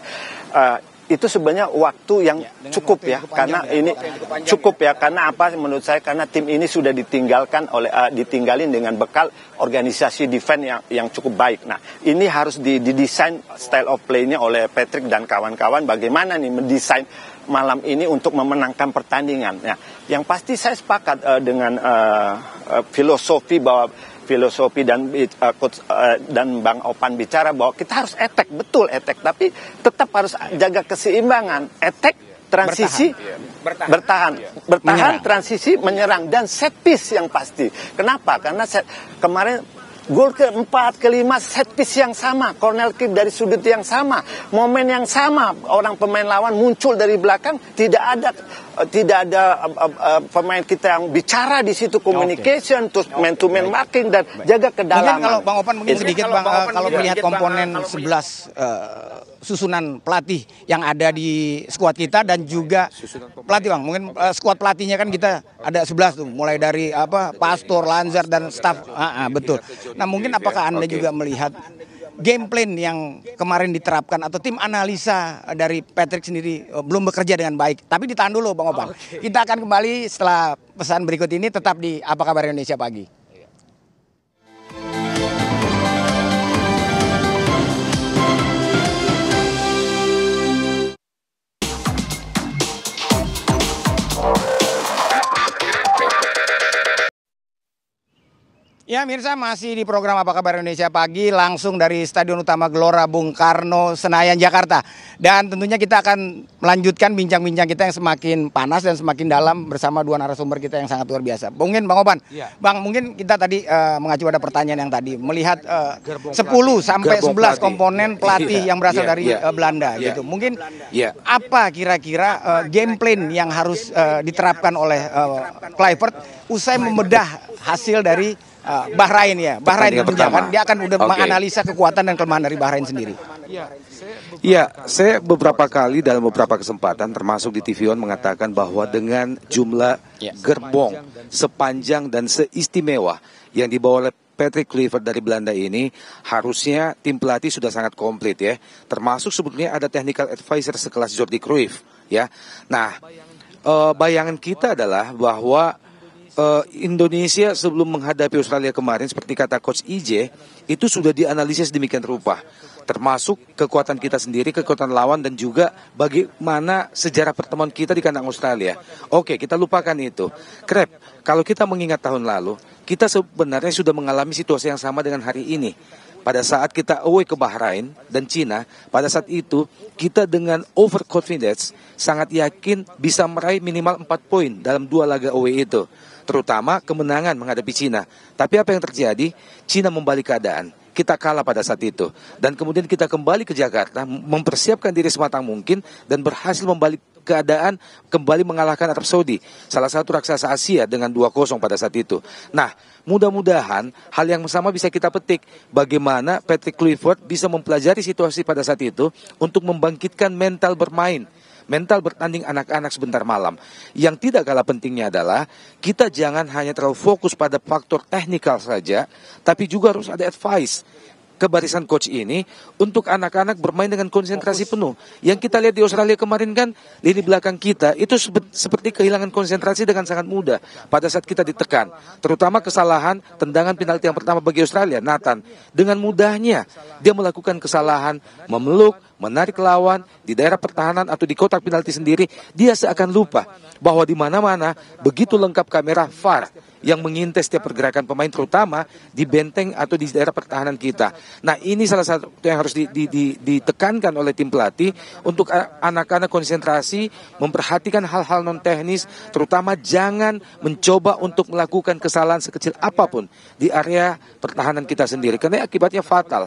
Itu sebenarnya waktu yang cukup ya, karena ini cukup ya, karena apa menurut saya, karena tim ini sudah ditinggalin dengan bekal organisasi defense yang cukup baik. Nah, ini harus didesain style of play-nya oleh Patrick dan kawan-kawan, bagaimana nih mendesain malam ini untuk memenangkan pertandingan. Nah, yang pasti saya sepakat dengan filosofi dan Bang Opan bicara bahwa kita harus attack, betul attack, tapi tetap harus jaga keseimbangan, attack, transisi, bertahan, transisi, menyerang, dan set piece yang pasti. Kenapa? Karena kemarin Gol keempat, kelima, set piece yang sama, corner kick dari sudut yang sama, momen yang sama, orang pemain lawan muncul dari belakang, tidak ada pemain kita yang bicara di situ, communication, terus man to man marking dan jaga kedalaman. Mungkin kalau Bang Opan sedikit kalau melihat komponen 11 susunan pelatih yang ada di skuad kita dan juga pelatih Bang, mungkin skuad pelatihnya kan kita ada 11 tuh, mulai dari Pastor, Lanzar dan staf. Betul. Nah, mungkin apakah Anda juga melihat game plan yang kemarin diterapkan atau tim analisa dari Patrick sendiri belum bekerja dengan baik? Tapi ditahan dulu Bang Opan. Kita akan kembali setelah pesan berikut ini, tetap di Apa Kabar Indonesia Pagi. Ya Mirsa, masih di program Apa Kabar Indonesia Pagi langsung dari Stadion Utama Gelora Bung Karno, Senayan, Jakarta. Dan tentunya kita akan melanjutkan bincang-bincang kita yang semakin panas dan semakin dalam bersama dua narasumber kita yang sangat luar biasa. Mungkin Bang Opan, Bang, mungkin kita tadi mengacu pada pertanyaan yang tadi, melihat 10 sampai 11 komponen pelatih yang berasal dari Belanda gitu. Mungkin apa kira-kira game plan yang harus diterapkan oleh Kluivert usai membedah hasil dari Bahrain ya, Bahrain tentunya kan dia akan udah menganalisa kekuatan dan kelemahan dari Bahrain sendiri. Ya, saya beberapa kali dalam beberapa kesempatan termasuk di TV One mengatakan bahwa dengan jumlah gerbong sepanjang dan seistimewa yang dibawa oleh Patrick Kluivert dari Belanda ini, harusnya tim pelatih sudah sangat komplit ya. Termasuk sebetulnya ada technical advisor sekelas Jordi Cruyff ya. Nah, bayangan kita adalah bahwa Indonesia sebelum menghadapi Australia kemarin, seperti kata Coach IJ, itu sudah dianalisis demikian rupa. Termasuk kekuatan kita sendiri, kekuatan lawan, dan juga bagaimana sejarah pertemuan kita di kandang Australia. Oke, kita lupakan itu. Krep, kalau kita mengingat tahun lalu, kita sebenarnya sudah mengalami situasi yang sama dengan hari ini. Pada saat kita away ke Bahrain dan Cina, pada saat itu kita dengan overconfidence sangat yakin bisa meraih minimal 4 poin dalam 2 laga away itu. Terutama kemenangan menghadapi Cina. Tapi apa yang terjadi? Cina membalik keadaan. Kita kalah pada saat itu. Dan kemudian kita kembali ke Jakarta, mempersiapkan diri sematang mungkin, dan berhasil membalik keadaan, kembali mengalahkan Arab Saudi, salah satu raksasa Asia, dengan 2-0 pada saat itu. Nah, mudah-mudahan hal yang sama bisa kita petik. Bagaimana Patrick Kluivert bisa mempelajari situasi pada saat itu untuk membangkitkan mental bermain, mental bertanding anak-anak sebentar malam. Yang tidak kalah pentingnya adalah kita jangan hanya terlalu fokus pada faktor teknikal saja, tapi juga harus ada advice ke barisan coach ini untuk anak-anak bermain dengan konsentrasi penuh. Yang kita lihat di Australia kemarin kan, lini belakang kita itu seperti kehilangan konsentrasi dengan sangat mudah pada saat kita ditekan. Terutama kesalahan tendangan penalti yang pertama bagi Australia, Nathan. Dengan mudahnya dia melakukan kesalahan, memeluk, menarik lawan di daerah pertahanan atau di kotak penalti sendiri. Dia seakan lupa bahwa di mana-mana begitu lengkap kamera VAR yang mengintai setiap pergerakan pemain, terutama di benteng atau di daerah pertahanan kita. Nah, ini salah satu yang harus ditekankan oleh tim pelatih untuk anak-anak konsentrasi, memperhatikan hal-hal non teknis, terutama jangan mencoba untuk melakukan kesalahan sekecil apapun di area pertahanan kita sendiri, karena akibatnya fatal.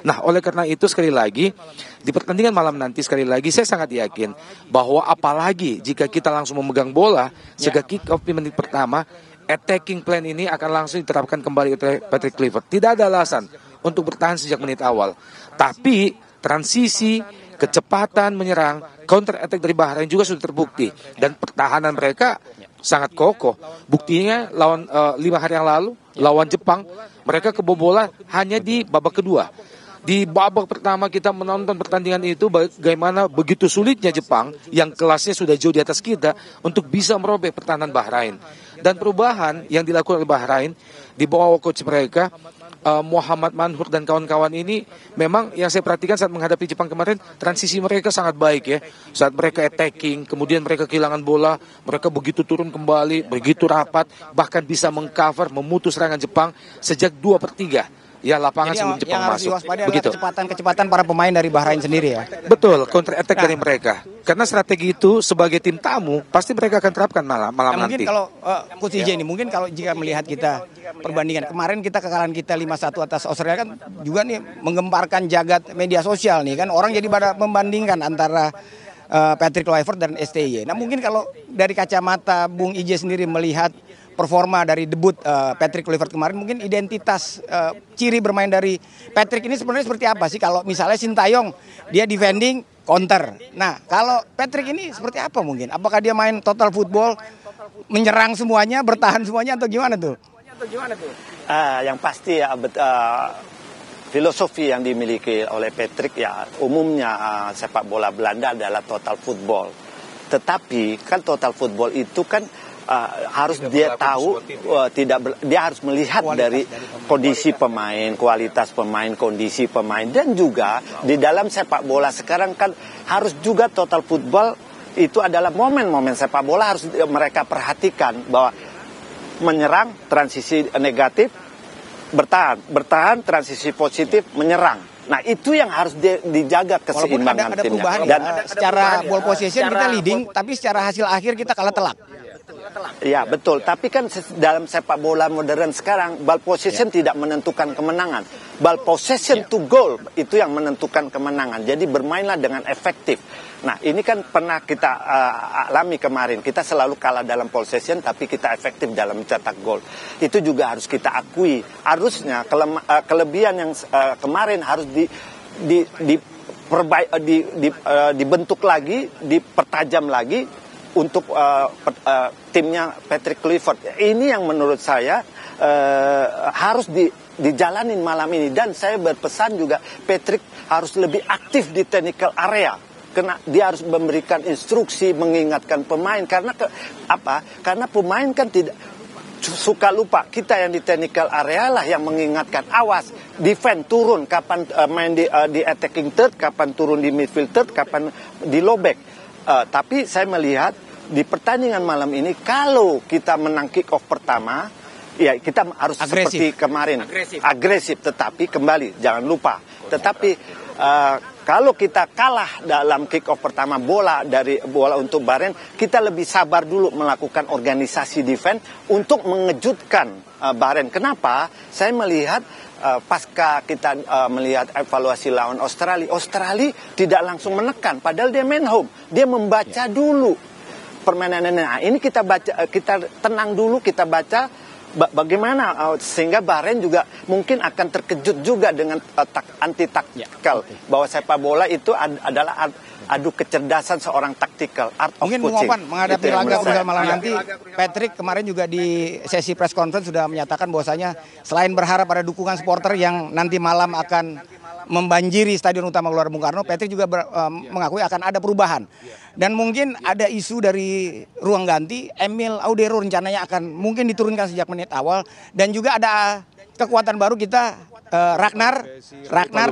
Nah, oleh karena itu sekali lagi di pertandingan malam nanti, sekali lagi saya sangat yakin bahwa apalagi jika kita langsung memegang bola sejak kick off di menit pertama, attacking plan ini akan langsung diterapkan kembali oleh Patrick Kluivert. Tidak ada alasan untuk bertahan sejak menit awal. Tapi transisi, kecepatan menyerang, counter attack dari Bahrain juga sudah terbukti. Dan pertahanan mereka sangat kokoh. Buktinya lawan 5 hari yang lalu, lawan Jepang, mereka kebobolan hanya di babak kedua. Di babak pertama kita menonton pertandingan itu bagaimana begitu sulitnya Jepang yang kelasnya sudah jauh di atas kita untuk bisa merobek pertahanan Bahrain. Dan perubahan yang dilakukan oleh Bahrain di bawah coach mereka Muhammad Manhur dan kawan-kawan ini, memang yang saya perhatikan saat menghadapi Jepang kemarin, transisi mereka sangat baik ya. Saat mereka attacking, kemudian mereka kehilangan bola, mereka begitu turun kembali, begitu rapat, bahkan bisa mengcover, memutus serangan Jepang sejak 2/3 Ya, lapangan Jadi sebelum Jepang yang harus masuk. diwaspadai Begitu. adalah kecepatan para pemain dari Bahrain sendiri ya. Betul, counter attack dari mereka. Karena strategi itu sebagai tim tamu pasti mereka akan terapkan malam Mungkin nanti. kalau Coach IJ ini, mungkin kalau jika melihat kita perbandingan kemarin kekalahan kita 5-1 atas Australia kan juga nih menggemparkan jagat media sosial nih kan, orang jadi pada membandingkan antara Patrick Kluivert dan STY. Nah mungkin kalau dari kacamata Bung IJ sendiri melihat performa dari debut Patrick Kluivert kemarin, mungkin identitas ciri bermain dari Patrick ini sebenarnya seperti apa sih? Kalau misalnya Sintayong dia defending counter. Nah kalau Patrick ini seperti apa mungkin? Apakah dia main total football, menyerang semuanya, bertahan semuanya atau gimana tuh? Yang pasti ya filosofi yang dimiliki oleh Patrick ya umumnya sepak bola Belanda adalah total football. Tetapi kan total football itu kan harus dia tahu dia harus melihat dari kondisi pemain, kualitas pemain, kondisi pemain, dan juga di dalam sepak bola sekarang kan harus juga total football itu adalah momen-momen sepak bola harus mereka perhatikan bahwa menyerang transisi negatif, bertahan transisi positif, menyerang. Nah itu yang harus dijaga keseimbangan ada timnya. perubahan dan secara ball possession kita leading, tapi secara hasil akhir kita kalah telak. Ya betul, tapi kan dalam sepak bola modern sekarang ball possession tidak menentukan kemenangan. Ball possession to goal itu yang menentukan kemenangan. Jadi bermainlah dengan efektif. Nah ini kan pernah kita alami kemarin. Kita selalu kalah dalam possession tapi kita efektif dalam mencetak gol. Itu juga harus kita akui. Harusnya kelebihan yang kemarin harus dibentuk lagi, dipertajam lagi untuk timnya Patrick Kluivert. Ini yang menurut saya harus dijalanin malam ini. Dan saya berpesan juga Patrick harus lebih aktif di technical area. Karena dia harus memberikan instruksi, mengingatkan pemain. Karena Karena pemain kan tidak suka lupa. Kita yang di technical area lah yang mengingatkan. Awas, defend turun. Kapan main di attacking third, kapan turun di midfield third, kapan di low back. Tapi saya melihat di pertandingan malam ini kalau kita menang kick off pertama, ya kita harus seperti kemarin agresif, tetapi kembali jangan lupa. Tetapi kalau kita kalah dalam kick off pertama bola untuk Bahrain, kita lebih sabar dulu melakukan organisasi defense untuk mengejutkan Bahrain. Kenapa? Saya melihat pasca kita melihat evaluasi lawan Australia tidak langsung menekan, padahal dia main home, dia membaca dulu permainannya. Nah, ini kita tenang dulu, kita baca bagaimana sehingga Bahrain juga mungkin akan terkejut juga dengan anti taktikal bahwa sepak bola itu adalah adu kecerdasan seorang taktikal, art of mungkin coaching. Mungkin menghadapi laga Portugal malam nanti, Patrick kemarin juga di sesi press conference sudah menyatakan bahwasanya selain berharap pada dukungan supporter yang nanti malam akan membanjiri Stadion Utama Gelora Bung Karno, Patrick juga mengakui akan ada perubahan. Dan mungkin ada isu dari ruang ganti, Emil Audero rencananya akan mungkin diturunkan sejak menit awal, dan juga ada kekuatan baru kita, Ragnar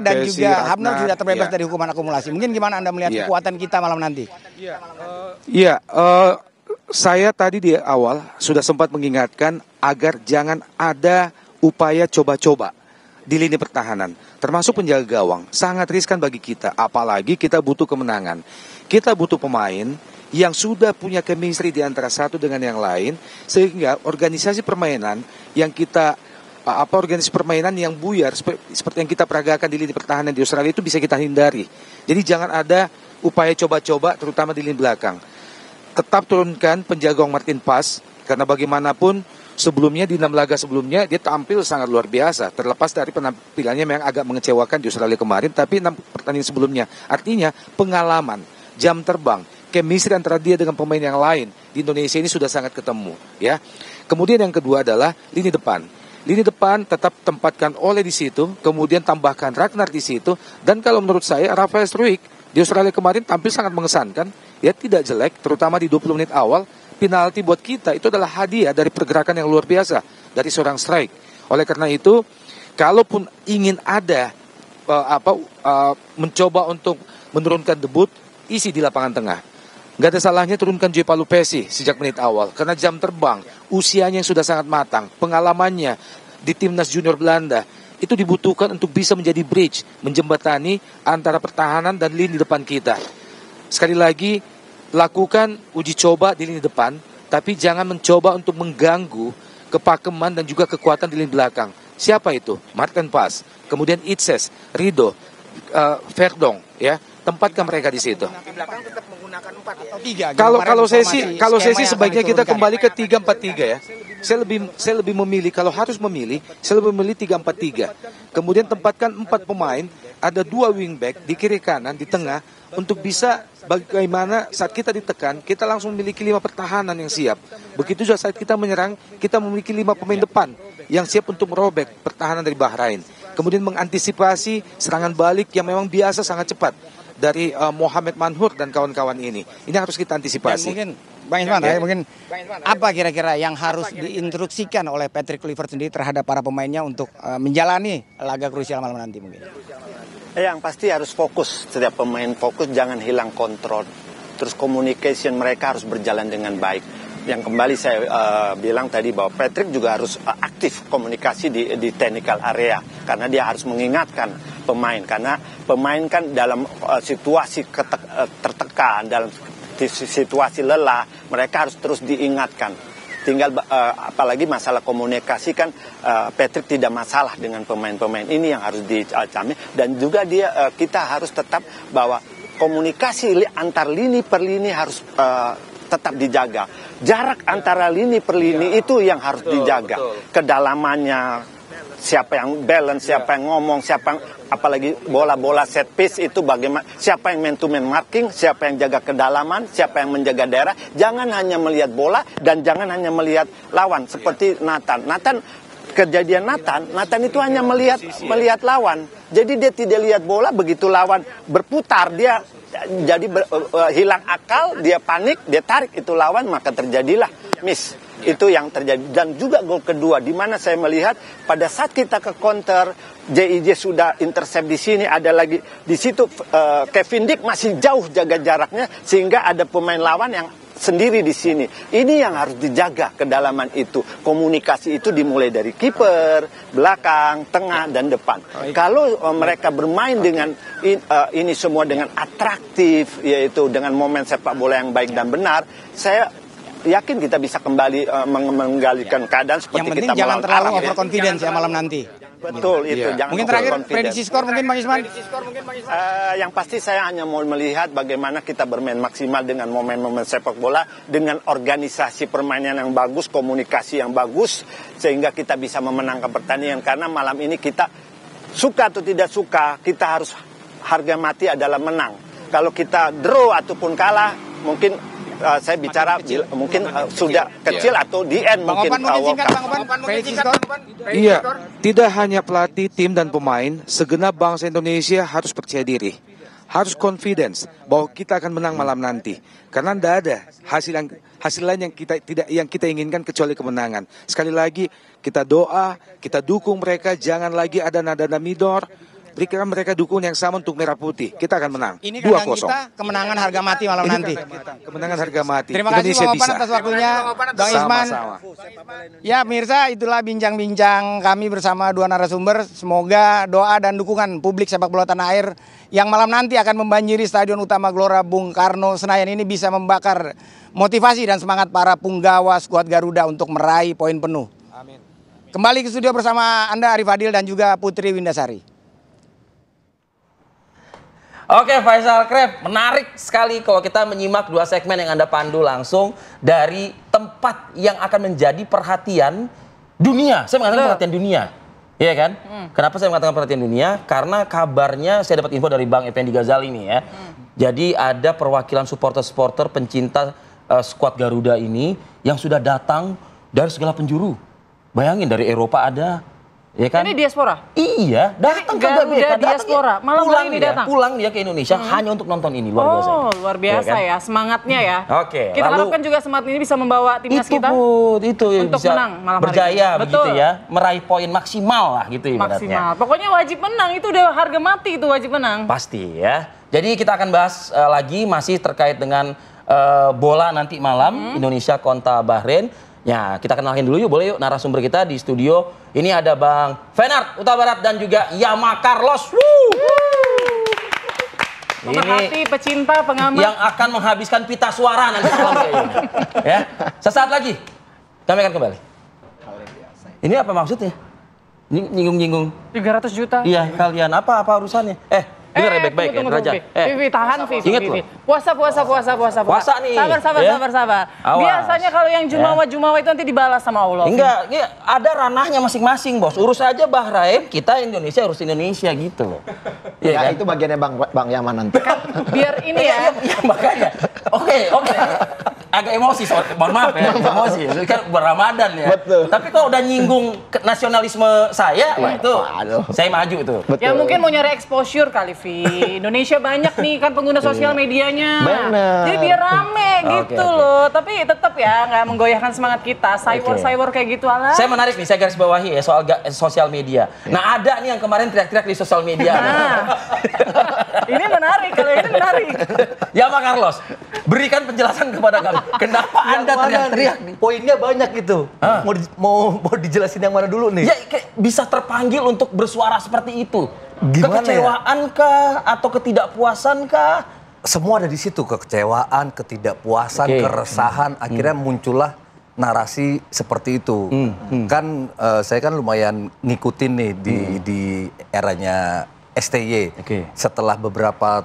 dan juga Hamner sudah terbebas dari hukuman akumulasi. Mungkin gimana Anda melihat kekuatan kita malam nanti? Saya tadi di awal sudah sempat mengingatkan agar jangan ada upaya coba-coba di lini pertahanan, termasuk penjaga gawang. Sangat riskan bagi kita, apalagi kita butuh kemenangan. Kita butuh pemain yang sudah punya chemistry di antara satu dengan yang lain, sehingga organisasi permainan yang kita organisasi permainan yang buyar seperti yang kita peragakan di lini pertahanan di Australia itu bisa kita hindari. Jadi jangan ada upaya coba-coba terutama di lini belakang. Tetap turunkan penjaga gawang Martin Pas, karena bagaimanapun sebelumnya di 6 laga sebelumnya dia tampil sangat luar biasa, terlepas dari penampilannya memang agak mengecewakan di Australia kemarin, tapi 6 pertandingan sebelumnya artinya pengalaman, jam terbang, chemistry antara dia dengan pemain yang lain di Indonesia ini sudah sangat ketemu ya. Kemudian yang kedua adalah lini depan. Lini depan tetap tempatkan Ole di situ, kemudian tambahkan Ragnar di situ, dan kalau menurut saya Rafael Struijk di Australia kemarin tampil sangat mengesankan, ya tidak jelek, terutama di 20 menit awal. Penalti buat kita itu adalah hadiah dari pergerakan yang luar biasa dari seorang Struijk. Oleh karena itu, kalaupun ingin ada mencoba untuk menurunkan debut, isi di lapangan tengah. Gak ada salahnya turunkan Gianpaolo Pessi sejak menit awal. Karena jam terbang, usianya yang sudah sangat matang, pengalamannya di timnas junior Belanda, itu dibutuhkan untuk bisa menjadi bridge, menjembatani antara pertahanan dan lini depan kita. Sekali lagi, lakukan uji coba di lini depan, tapi jangan mencoba untuk mengganggu kepakeman dan juga kekuatan di lini belakang. Siapa itu? Martin Pas, kemudian Itses, Rido, Verdong, ya, tempatkan mereka di situ. Di belakang tetap menggunakan 4 atau 3. Kalau saya sih sebaiknya kita kembali ke 3-4-3 ya. Saya lebih memilih, kalau harus memilih, saya lebih memilih 3-4-3. Kemudian tempatkan 4 pemain, ada 2 wingback di kiri kanan, di tengah, untuk bisa bagaimana saat kita ditekan, kita langsung memiliki 5 pertahanan yang siap. Begitu juga saat kita menyerang, kita memiliki 5 pemain depan yang siap untuk merobek pertahanan dari Bahrain. Kemudian mengantisipasi serangan balik yang memang biasa sangat cepat dari Mohamed Manhur dan kawan-kawan ini. Ini harus kita antisipasi. Dan mungkin Bang Isman, mungkin apa kira-kira yang harus diinstruksikan oleh Patrick Kluivert sendiri terhadap para pemainnya untuk menjalani laga krusial malam nanti mungkin? Yang pasti harus fokus, setiap pemain fokus, jangan hilang kontrol. Terus communication mereka harus berjalan dengan baik. Yang kembali saya bilang tadi bahwa Patrick juga harus aktif komunikasi di technical area. Karena dia harus mengingatkan pemain. Karena pemain kan dalam situasi tertekan, dalam situasi lelah, mereka harus terus diingatkan. Tinggal apalagi masalah komunikasi kan Patrick tidak masalah dengan pemain-pemain ini yang harus dicami, dan juga kita harus tetap bahwa komunikasi antar lini per lini harus tetap dijaga. Jarak antara lini per lini itu yang harus dijaga. Kedalamannya, siapa yang balance, siapa yang ngomong, apalagi bola-bola set piece itu bagaimana, siapa yang man to man marking, siapa yang jaga kedalaman, siapa yang menjaga daerah. Jangan hanya melihat bola dan jangan hanya melihat lawan seperti Nathan. Kejadian Nathan itu hanya melihat lawan. Jadi dia tidak lihat bola, begitu lawan berputar dia jadi hilang akal, dia panik, dia tarik itu lawan, maka terjadilah miss. Itu yang terjadi. Dan juga gol kedua, di mana saya melihat pada saat kita ke counter, JIJ sudah intercept di sini, ada lagi di situ Kevin Dick masih jauh jaga jaraknya, sehingga ada pemain lawan yang sendiri di sini. Ini yang harus dijaga, kedalaman itu. Komunikasi itu dimulai dari kiper, belakang, tengah, dan depan. Kalau mereka bermain dengan ini semua dengan atraktif, yaitu dengan momen sepak bola yang baik dan benar, saya yakin kita bisa kembali menggalikan keadaan seperti yang penting kita jangan melawan terlalu Arab, overconfidence ya malam nanti. Betul, itu. Jangan Mungkin terakhir overconfidence. prediksi skor mungkin Bang Isman. Yang pasti saya hanya mau melihat bagaimana kita bermain maksimal dengan momen-momen sepak bola, dengan organisasi permainan yang bagus, komunikasi yang bagus, sehingga kita bisa memenangkan pertandingan. Karena malam ini kita suka atau tidak suka, kita harus harga mati adalah menang. Kalau kita draw ataupun kalah, mungkin saya bicara mungkin sudah kecil atau di end mungkin. Iya, tidak hanya pelatih, tim dan pemain, segenap bangsa Indonesia harus percaya diri, harus confidence bahwa kita akan menang malam nanti. Karena tidak ada hasil lain yang kita inginkan kecuali kemenangan. Sekali lagi kita doa, kita dukung mereka, jangan lagi ada nada midor. Berikan mereka dukungan yang sama untuk Merah Putih. Kita akan menang. 2-0. Kita kemenangan harga mati malam nanti. Kemenangan harga mati. Terima kasih Bang Opan atas waktunya, Bang Isman. Ya pemirsa, itulah bincang-bincang kami bersama dua narasumber. Semoga doa dan dukungan publik sepak bola tanah air yang malam nanti akan membanjiri Stadion Utama Gelora Bung Karno Senayan ini bisa membakar motivasi dan semangat para punggawa skuad Garuda untuk meraih poin penuh. Amin. Kembali ke studio bersama Anda Arif Adil dan juga Putri Windasari. Oke, Faisal Krep, menarik sekali kalau kita menyimak dua segmen yang Anda pandu langsung dari tempat yang akan menjadi perhatian dunia. Saya mengatakan perhatian dunia, iya kan? Kenapa saya mengatakan perhatian dunia? Karena kabarnya saya dapat info dari Bang Effendi Ghazali nih ya. Jadi ada perwakilan supporter-supporter pencinta skuad Garuda ini yang sudah datang dari segala penjuru. Bayangin, dari Eropa ada. Ya kan? Ini diaspora? Iya, datang ke GBK, diaspora. Malam hari ini datang. Pulang dia ke Indonesia hanya untuk nonton ini, luar biasa. Oh, luar biasa ya, semangatnya ya. Oke. Kita harapkan juga semangat ini bisa membawa timnas kita itu untuk bisa menang malam hari berjaya ini. begitu ya, meraih poin maksimal lah gitu ibaratnya. Maksimal. Pokoknya wajib menang, itu udah harga mati itu wajib menang. Pasti ya. Jadi kita akan bahas lagi masih terkait dengan bola nanti malam Indonesia kontra Bahrain. Ya, kita kenalin dulu yuk, boleh yuk narasumber kita di studio. Ini ada Bang Fenart Huta Barat dan juga Yama Carlos. Pemerhati, pecinta, pengamat. Yang akan menghabiskan pita suara nanti malam kayaknya. Ya, sesaat lagi kami akan kembali. Ini apa maksudnya? Nyinggung-nyinggung. 300 juta. Iya, kalian apa urusannya? Dengar ya baik-baik ya, Raja. Vivi, tahan Vivi. Ingat loh. Puasa. Puasa nih. Sabar. Awas. Biasanya kalau yang jumawa itu nanti dibalas sama Allah. Enggak, ada ranahnya masing-masing, Bos. Urus aja Bahrain, kita Indonesia urus Indonesia gitu loh. Ya, kan? Itu bagiannya Bang Yaman nanti. Biar ini ya. Makanya. Oke. Agak emosi, mohon maaf ya, emosi. Kan Ramadan ya. Betul. Tapi kalau udah nyinggung nasionalisme saya, wah itu saya maju tuh. Betul. Ya mungkin mau nyari exposure kali, Vi. Indonesia banyak nih kan pengguna sosial medianya. Bener. Jadi biar rame gitu loh. Tapi tetap ya nggak menggoyahkan semangat kita. Cyber kayak gitu ala. Saya menarik nih, saya garis bawahi ya soal sosial media. Nah ada nih yang kemarin teriak-teriak di sosial media. Ini menarik, kalau ini menarik. Ya Pak Carlos, berikan penjelasan kepada kami. Kenapa Anda teriak-teriak nih? Poinnya banyak itu. Mau dijelasin yang mana dulu nih? Ya kayak bisa terpanggil untuk bersuara seperti itu. Gimana Kekecewaan kah atau ketidakpuasan kah? Semua ada di situ, kekecewaan, ketidakpuasan, keresahan, akhirnya muncullah narasi seperti itu. Kan saya kan lumayan ngikutin nih di eranya STY. Setelah beberapa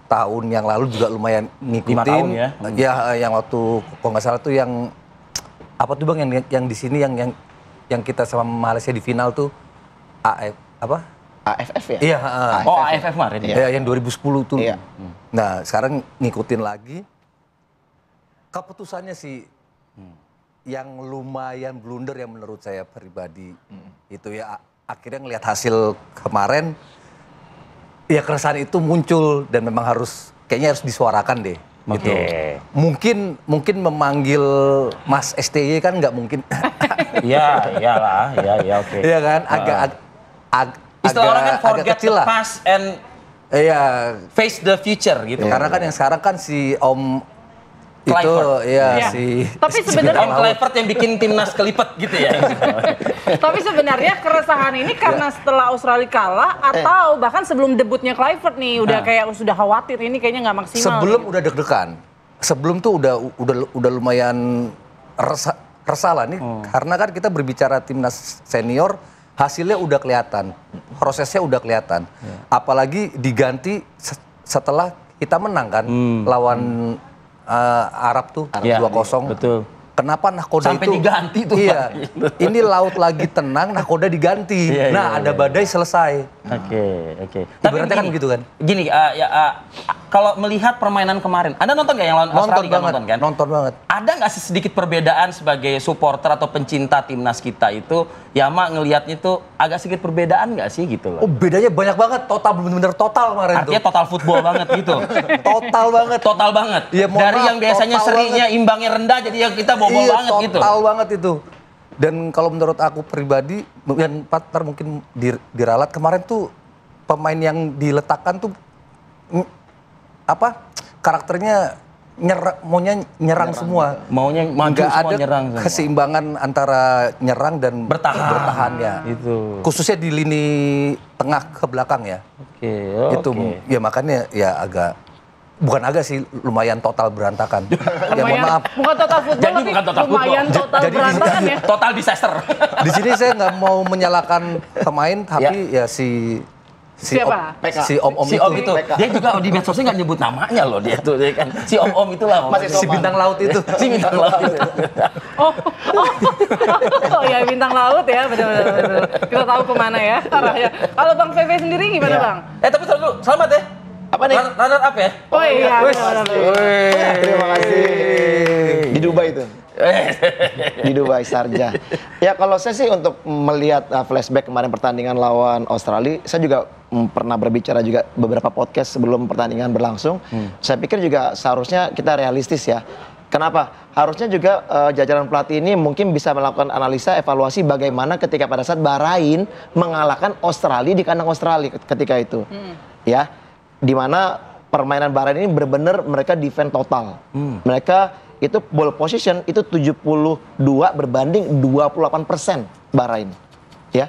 tahun yang lalu juga lumayan ngikutin. 5 tahun ya? Ya, yang waktu kalau nggak salah tuh yang apa tuh Bang yang di sini yang kita sama Malaysia di final tuh AFF ya? Iya, AFF kemarin ya. Yang 2010 tuh. Iya. Nah, sekarang ngikutin lagi. Keputusannya sih yang lumayan blunder yang menurut saya pribadi. Itu ya akhirnya ngelihat hasil kemarin, ya keresahan itu muncul dan memang kayaknya harus disuarakan deh. Gitu. Mungkin memanggil Mas STY kan nggak mungkin. Iyalah, oke. Iya kan, istilah orang kan forget kecil the lah. past and face the future gitu. Karena kan yang sekarang kan si Om Clifford. itu Tapi sebenarnya Om Clifford yang bikin timnas kelipet gitu ya. Tapi sebenarnya keresahan ini karena setelah Australia kalah atau bahkan sebelum debutnya Clifford nih udah kayak sudah khawatir ini kayaknya nggak maksimal. Sebelum udah deg-degan. Sebelum tuh udah lumayan resah lah nih karena kan kita berbicara timnas senior, hasilnya udah kelihatan, prosesnya udah kelihatan. Apalagi diganti setelah kita menang kan lawan Arab tuh 2-0. Betul. Kenapa nahkoda sampai itu diganti tuh? Iya. Ini laut lagi tenang, nahkoda diganti. Ada badai selesai. Oke. Tapi berarti kan begitu kan? Gini, kalau melihat permainan kemarin, Anda nonton nggak yang lawan Australia? Nonton kan? Nonton banget. Ada nggak sih sedikit perbedaan sebagai supporter atau pencinta timnas kita itu? Yama ngelihatnya tuh agak sedikit perbedaan nggak sih gitu loh? Oh bedanya banyak banget, bener-bener total kemarin. Artinya total football banget gitu. Total banget. Ya, dari yang biasanya serinya imbangnya rendah jadi yang kita bobol banget gitu. Total banget itu. Dan kalau menurut aku pribadi, dan partner mungkin diralat kemarin tuh pemain yang diletakkan tuh karakternya maunya nyerang semua. Maunya maju semua nyerang semua. Keseimbangan antara nyerang dan bertahan ya. Itu. Khususnya di lini tengah ke belakang ya. Itu ya makanya ya bukan sih lumayan total berantakan. Ya mohon maaf. Bukan total football tapi lumayan total berantakan ya. Total disaster. Di sini saya nggak mau menyalahkan pemain tapi ya si siapa? Om itu. Dia juga di medsosnya nggak nyebut namanya loh dia tuh kan. Si Om itulah. Si bintang laut itu. Si bintang laut itu. Oh ya bintang laut ya benar-benar. Kita tahu kemana ya arahnya. Kalau Bang VV sendiri gimana Bang? Tapi dulu selamat ya. Apa nih? Runner up ya? Oh iya. Terima kasih. Di Dubai itu. Di Dubai Sharjah. Ya kalau saya sih untuk melihat flashback kemarin pertandingan lawan Australia, saya juga pernah berbicara juga beberapa podcast sebelum pertandingan berlangsung. Saya pikir juga seharusnya kita realistis ya. Kenapa? Harusnya juga jajaran pelatih ini mungkin bisa melakukan analisa evaluasi bagaimana ketika pada saat Bahrain mengalahkan Australia di kandang Australia ketika itu. Ya, di mana permainan Bahrain ini benar-benar mereka defend total. Mereka itu ball position itu 72 berbanding 28% Bahrain. Ya.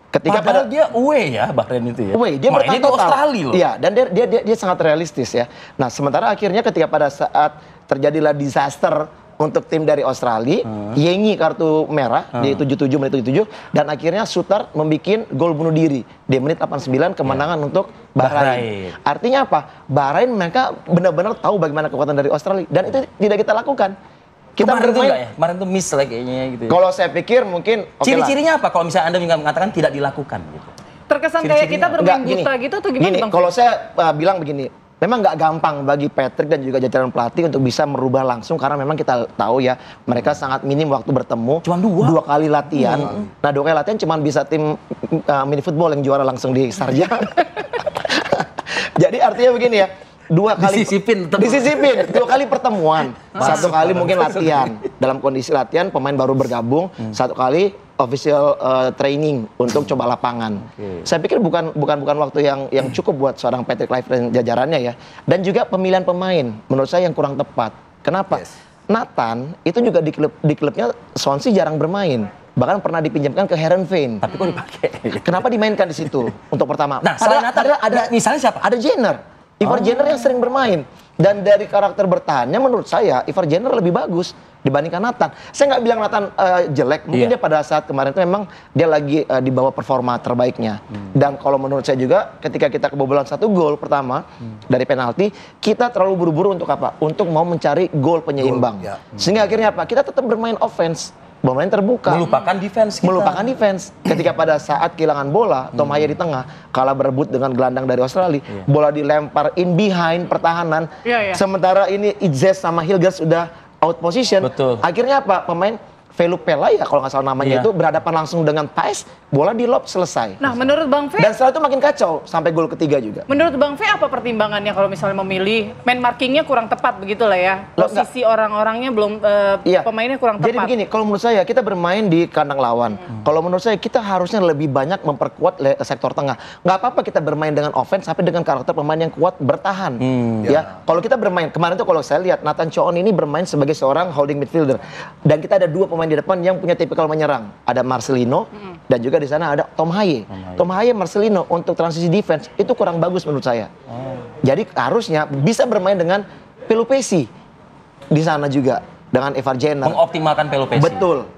Ketika padahal dia away ya Bahrain itu ya. Away, dia bertahan total. Australia loh. Iya, dan dia sangat realistis ya. Nah, sementara akhirnya ketika pada saat terjadilah disaster untuk tim dari Australia, Yengi kartu merah di 77 menit 77 dan akhirnya Sutar membuat gol bunuh diri di menit 89 kemenangan untuk Bahrain. Artinya apa? Bahrain mereka benar-benar tahu bagaimana kekuatan dari Australia dan itu tidak kita lakukan. Kita kemarin tuh bermain, enggak ya? Kemarin tuh miss lah kayaknya gitu. Kalau saya pikir mungkin ciri-cirinya apa kalau misalnya Anda mengatakan tidak dilakukan gitu? Terkesan kayak kita bermain buta gitu atau gimana gini, Bang? kalau saya bilang begini, memang nggak gampang bagi Patrick dan juga jajaran pelatih untuk bisa merubah langsung karena memang kita tahu ya mereka sangat minim waktu bertemu. Cuma dua kali latihan. Nah 2 kali latihan cuma bisa tim mini football yang juara langsung di Sarja. Jadi artinya begini ya. 2 kali disisipin 2 kali pertemuan, 1 kali mungkin latihan dalam kondisi latihan pemain baru bergabung, 1 kali official training untuk coba lapangan. Saya pikir bukan waktu yang cukup buat seorang Patrick Kluivert dan jajarannya ya. Dan juga pemilihan pemain menurut saya yang kurang tepat. Kenapa? Nathan itu juga di klubnya Swansea jarang bermain. Bahkan pernah dipinjamkan ke Heerenveen. Tapi kok dipakai? Kenapa dimainkan di situ untuk pertama? Nah, selain Nathan ada misalnya siapa? Ada Jenner. Ivar Jenner yang sering bermain. Dan dari karakter bertahannya menurut saya Ivar Jenner lebih bagus dibandingkan Nathan. Saya nggak bilang Nathan jelek. Mungkin dia pada saat kemarin itu memang dia lagi di bawah performa terbaiknya. Dan kalau menurut saya juga ketika kita kebobolan 1 gol pertama dari penalti, kita terlalu buru-buru untuk apa? Untuk mau mencari gol penyeimbang. Sehingga akhirnya apa? Kita tetap bermain offense. Bermain terbuka. Melupakan defense kita. Melupakan defense. Ketika pada saat kehilangan bola, Tom Haye di tengah, kalah berebut dengan gelandang dari Australia. Bola dilempar in behind pertahanan. Sementara ini Izzes sama Hilgers sudah out position. Akhirnya apa? Pemain Velupela ya kalau nggak salah namanya itu berhadapan langsung dengan Thais, bola di lob selesai. Nah, menurut Bang Fe, dan setelah itu makin kacau sampai gol ketiga juga. Menurut Bang Fe apa pertimbangannya kalau misalnya memilih man markingnya kurang tepat begitu lah ya? Posisi orang-orangnya belum pemainnya kurang tepat. Jadi begini, kalau menurut saya kita bermain di kandang lawan. Kalau menurut saya kita harusnya lebih banyak memperkuat sektor tengah. Nggak apa-apa kita bermain dengan offense tapi dengan karakter pemain yang kuat bertahan. Ya, kalau kita bermain kemarin tuh kalau saya lihat Nathan Choon ini bermain sebagai seorang holding midfielder dan kita ada 2 pemain di depan yang punya tipikal menyerang. Ada Marcelino dan juga di sana ada Tom Haye. Tom Haye, Marcelino untuk transisi defense itu kurang bagus menurut saya. Jadi harusnya bisa bermain dengan Pelupesi di sana juga dengan Ivar Jenner. Mengoptimalkan Pelupesi. Betul.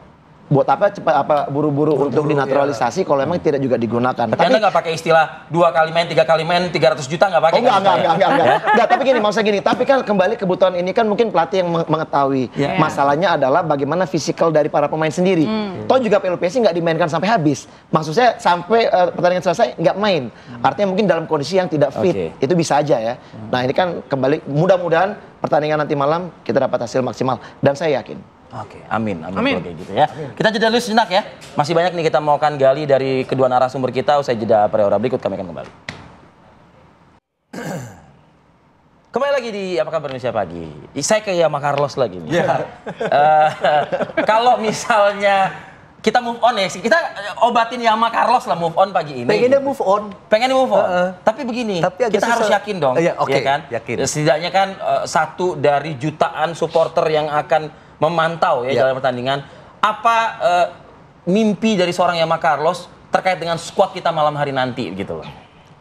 Buat apa buru-buru untuk dinaturalisasi kalau memang tidak juga digunakan. Tapi Anda nggak pakai istilah 2 kali main, 3 kali main, 300 juta nggak pakai? Enggak, tapi gini, maksudnya gini. Tapi kan kembali kebutuhan ini kan mungkin pelatih yang mengetahui. Masalahnya adalah bagaimana fisikal dari para pemain sendiri. Toh juga Pelupesi nggak dimainkan sampai habis. Maksud saya sampai pertandingan selesai nggak main. Artinya mungkin dalam kondisi yang tidak fit. Itu bisa aja ya. Nah ini kan kembali mudah-mudahan pertandingan nanti malam kita dapat hasil maksimal. Dan saya yakin. Oke, amin. Kayak gitu ya. Kita jeda dulu sejenak ya. Masih banyak nih kita mau akan gali dari kedua narasumber kita. Usai jeda pre-ora berikut kami akan kembali. Kembali lagi di Apa Kabar Indonesia Pagi. Saya ke Yama Carlos lagi nih. Kalau misalnya kita move on ya, kita obatin Yama Carlos lah move on pagi ini. Pengennya move on. Tapi begini, kita harus yakin dong. Ya kan? Yakin. Setidaknya kan satu dari jutaan supporter yang akan memantau ya dalam pertandingan. Apa mimpi dari seorang Yama Carlos terkait dengan skuad kita malam hari nanti gitu loh?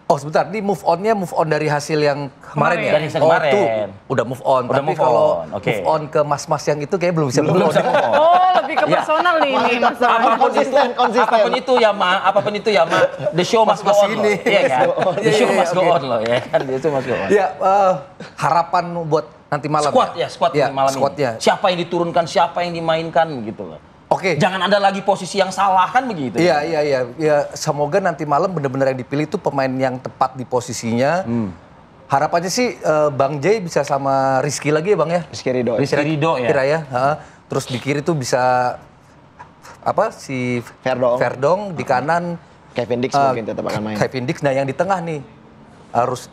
Oh sebentar, ini move on dari hasil yang kemarin ya? Dari hasil kemarin. Tuh, udah move on. Tapi kalau move on ke mas-mas yang itu kayak belum bisa move on. Oh, lebih ke personal nih ini masalahnya. Apapun itu Yama, the show must go on. Iya kan? The show must go on loh ya kan. The show must go on. Ya, harapan buat nanti malam. Squad malam ini. Siapa yang diturunkan, siapa yang dimainkan gitu loh. Oke. Jangan ada lagi posisi yang salah kan begitu. Iya. Ya, semoga nanti malam benar-benar yang dipilih itu pemain yang tepat di posisinya. Harapannya sih Bang J bisa sama Rizky lagi ya Bang ya. Rizky Ridho ya. Ya. Terus di kiri tuh bisa si Verdong di kanan. Kevin Dix mungkin tetap akan main. Kevin Dix, nah yang di tengah nih harus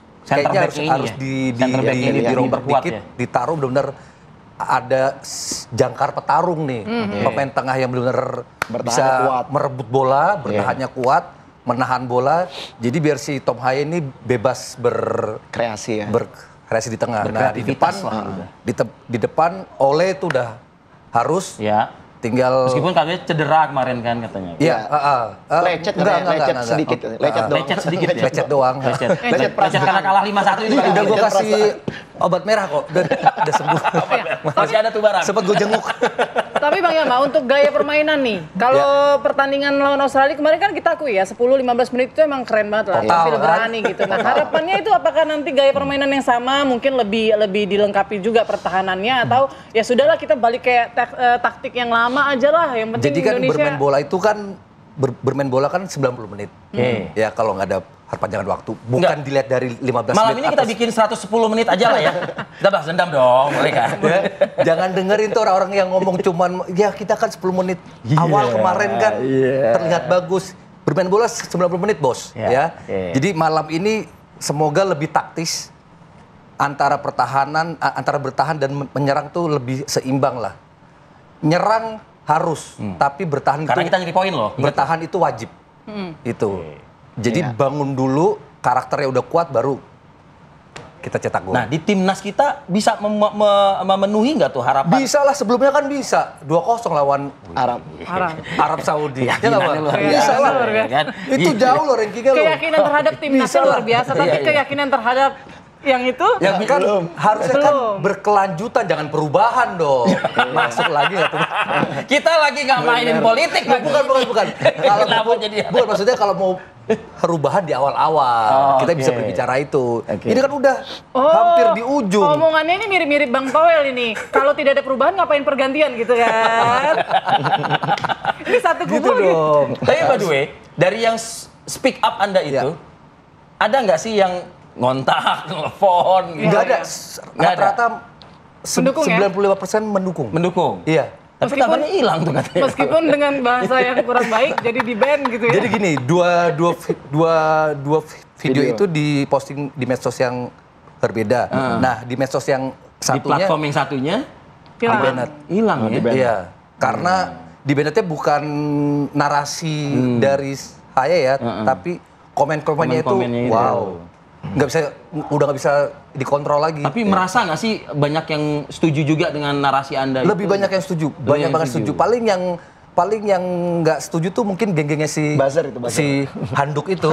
dirombak dikit, ditaruh benar-benar ada jangkar petarung nih. Pemain tengah yang benar-benar bisa merebut bola, bertahannya kuat, menahan bola. Jadi biar si Tom Haye ini bebas berkreasi ya. variasi di tengah. Nah, di depan Ole itu udah harus tinggal meskipun katanya cedera kemarin kan katanya. Iya, lecet sedikit. Lecet doang. Lecet karena kalah 5-1 itu. Udah gue kasih obat merah kok. Udah sembuh. Masih ada tuh barang. Sempat gue jenguk. Tapi Bang Yama, untuk gaya permainan nih, kalau pertandingan lawan Australia kemarin kan kita akui ya, 10-15 menit itu emang keren banget lah, tampil berani gitu. Nah, harapannya itu apakah nanti gaya permainan yang sama, mungkin lebih dilengkapi juga pertahanannya, atau ya sudahlah kita balik kayak taktik yang lama aja lah, yang penting jadi kan Indonesia. bermain bola itu kan, bermain bola kan 90 menit. Ya kalau nggak ada perpanjangan waktu, bukan dilihat dari 15 Malam menit. ini kita bikin 110 menit aja lah ya. Kita bahas dendam dong, boleh kan? Jangan dengerin tuh orang-orang yang ngomong cuman, ya kita kan 10 menit awal kemarin kan terlihat bagus. Bermain bola 90 menit bos. Jadi malam ini semoga lebih taktis, antara bertahan dan menyerang tuh lebih seimbang lah. Nyerang harus, tapi bertahan karena itu, kita nyari poin loh. Bertahan itu wajib. Itu. Jadi bangun dulu, karakternya udah kuat baru kita cetak gol. Nah, di timnas kita bisa memenuhi nggak tuh harapan? Bisa lah, sebelumnya kan bisa 2-0 lawan Arab Saudi. Ya nggak Pak? Bisa lah. Itu jauh loh rankingnya loh. Keyakinan terhadap timnasnya luar biasa, tapi keyakinan terhadap yang itu ya kan harusnya kan berkelanjutan, jangan perubahan dong. Masuk lagi nggak tuh? Kita lagi nggak mainin politik. Bukan. Bukan maksudnya kalau mau perubahan di awal-awal kita bisa berbicara itu. Ini kan udah hampir di ujung. Omongannya ini mirip-mirip Bang Toel ini. Kalau tidak ada perubahan ngapain pergantian gitu kan? Ini satu kubu dong. Tapi by the way, dari yang speak up Anda itu, ada nggak sih yang ngontak, telepon? Nggak ada. Rata-rata 95% mendukung. Mendukung? Iya. Tapi kabarnya hilang tuh katanya. Meskipun dengan bahasa yang kurang baik jadi di ban gitu ya. Jadi gini, dua video itu diposting di medsos yang berbeda. Nah, di medsos yang satunya, di platform yang satunya hilang ya. Iya. Karena di bannetnya bukan narasi dari saya ya, tapi komen-komennya itu wow. Udah nggak bisa dikontrol lagi. Tapi merasa nggak sih banyak yang setuju juga dengan narasi Anda? Lebih banyak yang setuju, banyak banget setuju. Paling yang nggak setuju tuh mungkin geng-gengnya si handuk itu.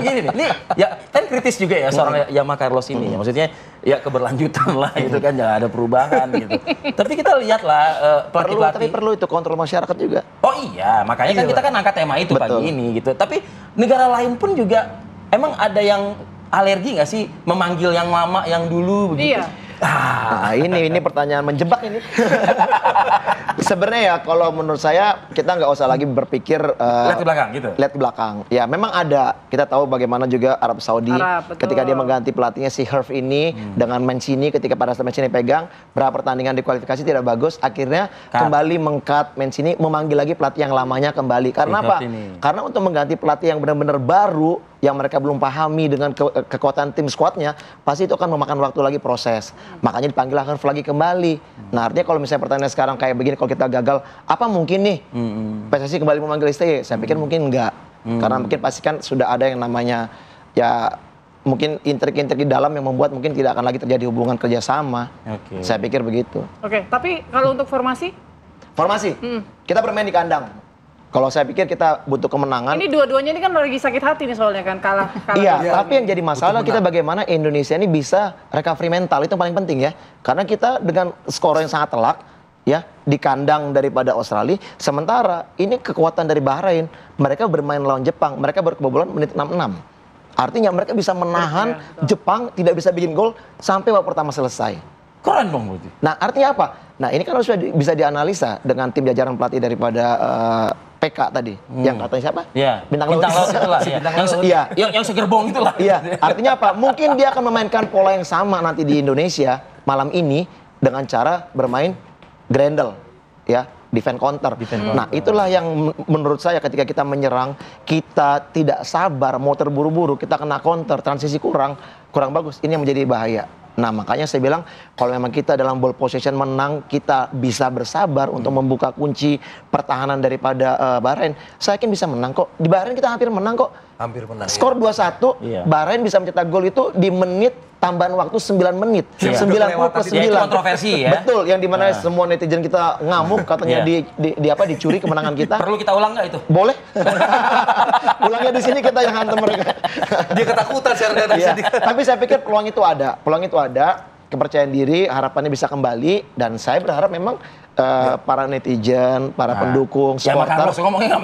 Gini nih, ya kan kritis juga ya seorang Yama Carlos ini. Maksudnya ya keberlanjutan lah itu kan, jangan ada perubahan gitu. Tapi kita lihat lah pelatih-pelatih. Tapi perlu itu kontrol masyarakat juga. Oh iya, makanya kan kita kan angkat tema itu pagi ini gitu. Tapi negara lain pun juga emang ada yang alergi nggak sih memanggil yang lama, yang dulu begitu? Iya. Nah, ini pertanyaan menjebak ini. Sebenarnya ya kalau menurut saya kita nggak usah lagi berpikir lihat ke belakang gitu. Lihat ke belakang. Ya memang ada. Kita tahu bagaimana juga Arab Saudi ketika dia mengganti pelatihnya si Herve ini dengan Mancini, ketika pada saat Mancini pegang berapa pertandingan di kualifikasi tidak bagus, akhirnya kembali meng-cut Mancini, memanggil lagi pelatih yang lamanya kembali. Karena apa? Karena untuk mengganti pelatih yang benar-benar baru yang mereka belum pahami dengan kekuatan tim skuadnya, pasti itu akan memakan waktu lagi proses. Makanya dipanggil Herve lagi kembali. Nah artinya kalau misalnya pertanyaan sekarang kayak begini, kalau kita gagal, apa mungkin nih PSSI kembali memanggil STY? Saya pikir mungkin enggak. Karena mungkin pasti kan sudah ada yang namanya ya mungkin intrik-intrik di dalam yang membuat mungkin tidak akan lagi terjadi hubungan kerjasama. Saya pikir begitu. Tapi kalau untuk formasi? Formasi, kita bermain di kandang. Kalau saya pikir kita butuh kemenangan. Ini dua-duanya ini kan lagi sakit hati nih soalnya kan, kalah. Iya, tapi yang jadi masalah kita bagaimana Indonesia ini bisa recovery mental, itu yang paling penting ya. Karena kita dengan skor yang sangat telak ya di kandang daripada Australia, sementara ini kekuatan dari Bahrain, mereka bermain lawan Jepang, mereka baru kebobolan menit 66. Artinya mereka bisa menahan Jepang tidak bisa bikin gol sampai babak pertama selesai. Keren dong berarti. Nah, artinya apa? Nah, ini kan harus bisa dianalisa dengan tim jajaran pelatih daripada PK tadi, yang katanya siapa? Iya. Bintang Laut itulah ya. Yang segerbong itulah. Iya. Artinya apa? Mungkin dia akan memainkan pola yang sama nanti di Indonesia malam ini dengan cara bermain Grendel, ya, defend counter. Nah, itulah yang menurut saya ketika kita menyerang, kita tidak sabar, mau terburu-buru, kita kena counter, transisi kurang bagus. Ini yang menjadi bahaya. Nah, makanya saya bilang kalau memang kita dalam ball possession menang, kita bisa bersabar untuk membuka kunci pertahanan daripada Bahrain. Saya yakin bisa menang kok. Di Bahrain kita hampir menang kok. Hampir menang. Skor 2-1, Bahrain bisa mencetak gol itu di menit tambahan waktu 9 menit. 90+9. Itu kontroversi ya. Betul, yang dimana semua netizen kita ngamuk katanya dicuri kemenangan kita. Perlu kita ulang nggak itu? Boleh. Ulangnya di sini kita yang hantam mereka. Dia ketakutan secara Tapi saya pikir peluang itu ada. Kepercayaan diri, harapannya bisa kembali, dan saya berharap memang para netizen, para pendukung, supporter.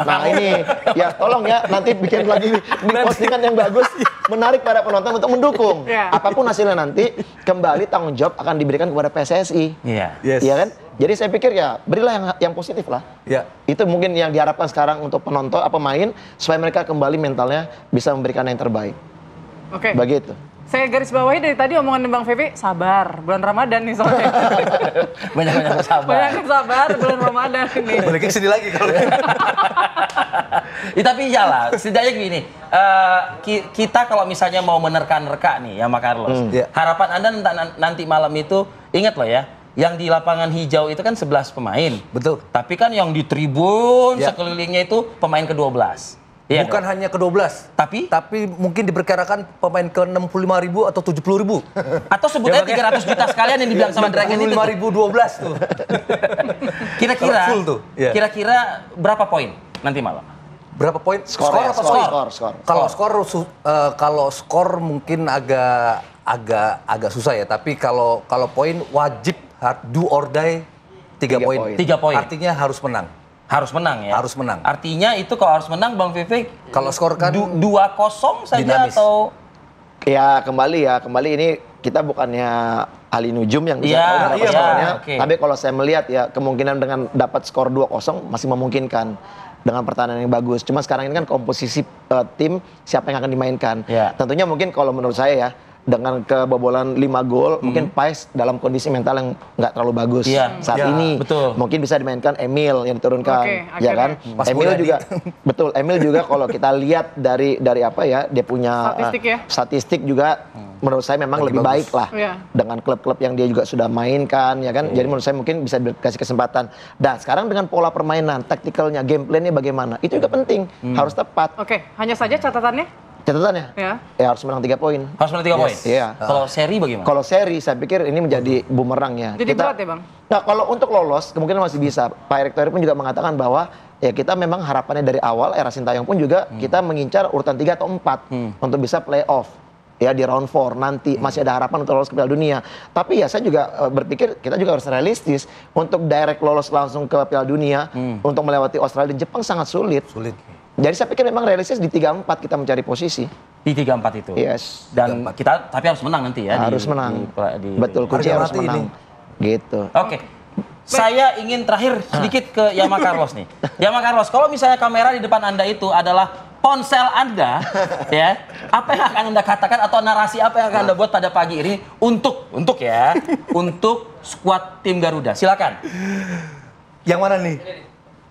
Nah ini, ya tolong ya nanti bikin lagi postingan yang bagus, menarik para penonton untuk mendukung. Apapun hasilnya nanti, kembali tanggung jawab akan diberikan kepada PSSI. Iya kan? Jadi saya pikir ya berilah yang positif lah. Itu mungkin yang diharapkan sekarang untuk penonton, pemain, supaya mereka kembali mentalnya bisa memberikan yang terbaik. Oke. Begitu. Saya garis bawahi dari tadi omongan Bang Fefe, sabar, bulan Ramadan nih soalnya. Banyak sabar. Banyak sabar, bulan Ramadan nih. Balik ke sini lagi kalau tapi iyalah, setidaknya gini, kita kalau misalnya mau menerka-nerka nih ya Mas Carlos, harapan Anda nanti malam itu, ingat loh ya, yang di lapangan hijau itu kan 11 pemain. Betul. Tapi kan yang di tribun sekelilingnya itu pemain ke-12. Iya, bukan hanya ke-12, tapi mungkin diperkirakan pemain ke-65.000 atau 70.000. Atau sebutnya 300 juta sekalian yang dibilang sama Dragon itu. 65.012 tuh. Kira-kira berapa poin nanti malam? Berapa poin? Skor. Kalau skor mungkin agak susah ya, tapi kalau poin wajib do or die 3 poin. 3 poin. Artinya harus menang. Harus menang ya? Harus menang. Artinya itu kalau harus menang Bang Fefe, kalau skor kan 2-0 saja dinamis. Atau? Ya kembali ini kita bukannya ahli nujum yang bisa tahu berapa skornya. Tapi kalau saya melihat ya kemungkinan dengan dapat skor 2-0 masih memungkinkan dengan pertahanan yang bagus. Cuma sekarang ini kan komposisi tim siapa yang akan dimainkan. Tentunya mungkin kalau menurut saya ya, dengan kebobolan 5 gol, mungkin Pais dalam kondisi mental yang nggak terlalu bagus saat ini. Betul. Mungkin bisa dimainkan Emil yang diturunkan, ya kan? Emil juga, betul. Emil juga kalau kita lihat dari apa ya, dia punya statistik juga, menurut saya memang lebih baik lah dengan klub-klub yang dia juga sudah mainkan, ya kan? Jadi menurut saya mungkin bisa dikasih kesempatan. Dan sekarang dengan pola permainan, taktikalnya, game plan-nya bagaimana? Itu juga penting, harus tepat. Oke, hanya saja catatannya? Catatannya? Ya harus menang 3 poin. Harus menang 3 poin? Iya. Kalau seri bagaimana? Kalau seri saya pikir ini menjadi bumerangnya. Jadi berat ya Bang? Nah kalau untuk lolos kemungkinan masih bisa. Pak Erick Thohir pun juga mengatakan bahwa ya kita memang harapannya dari awal era Sintayong pun juga kita mengincar urutan 3 atau 4 untuk bisa playoff. Ya di round 4 nanti masih ada harapan untuk lolos ke Piala Dunia. Tapi ya saya juga berpikir kita juga harus realistis untuk direct lolos langsung ke Piala Dunia untuk melewati Australia dan Jepang sangat sulit. Jadi saya pikir memang realistis di 3-4 kita mencari posisi. Di 3-4 itu? Yes. Dan kita tapi harus menang nanti ya? Harus menang. Betul, kunci harus menang. Gitu. Oke. Saya ingin terakhir sedikit ke Yama Carlos nih. Yama Carlos, kalau misalnya kamera di depan Anda itu adalah ponsel Anda, ya, apa yang akan Anda katakan atau narasi apa yang akan Anda buat pada pagi ini untuk skuad tim Garuda? Silakan. Yang mana nih?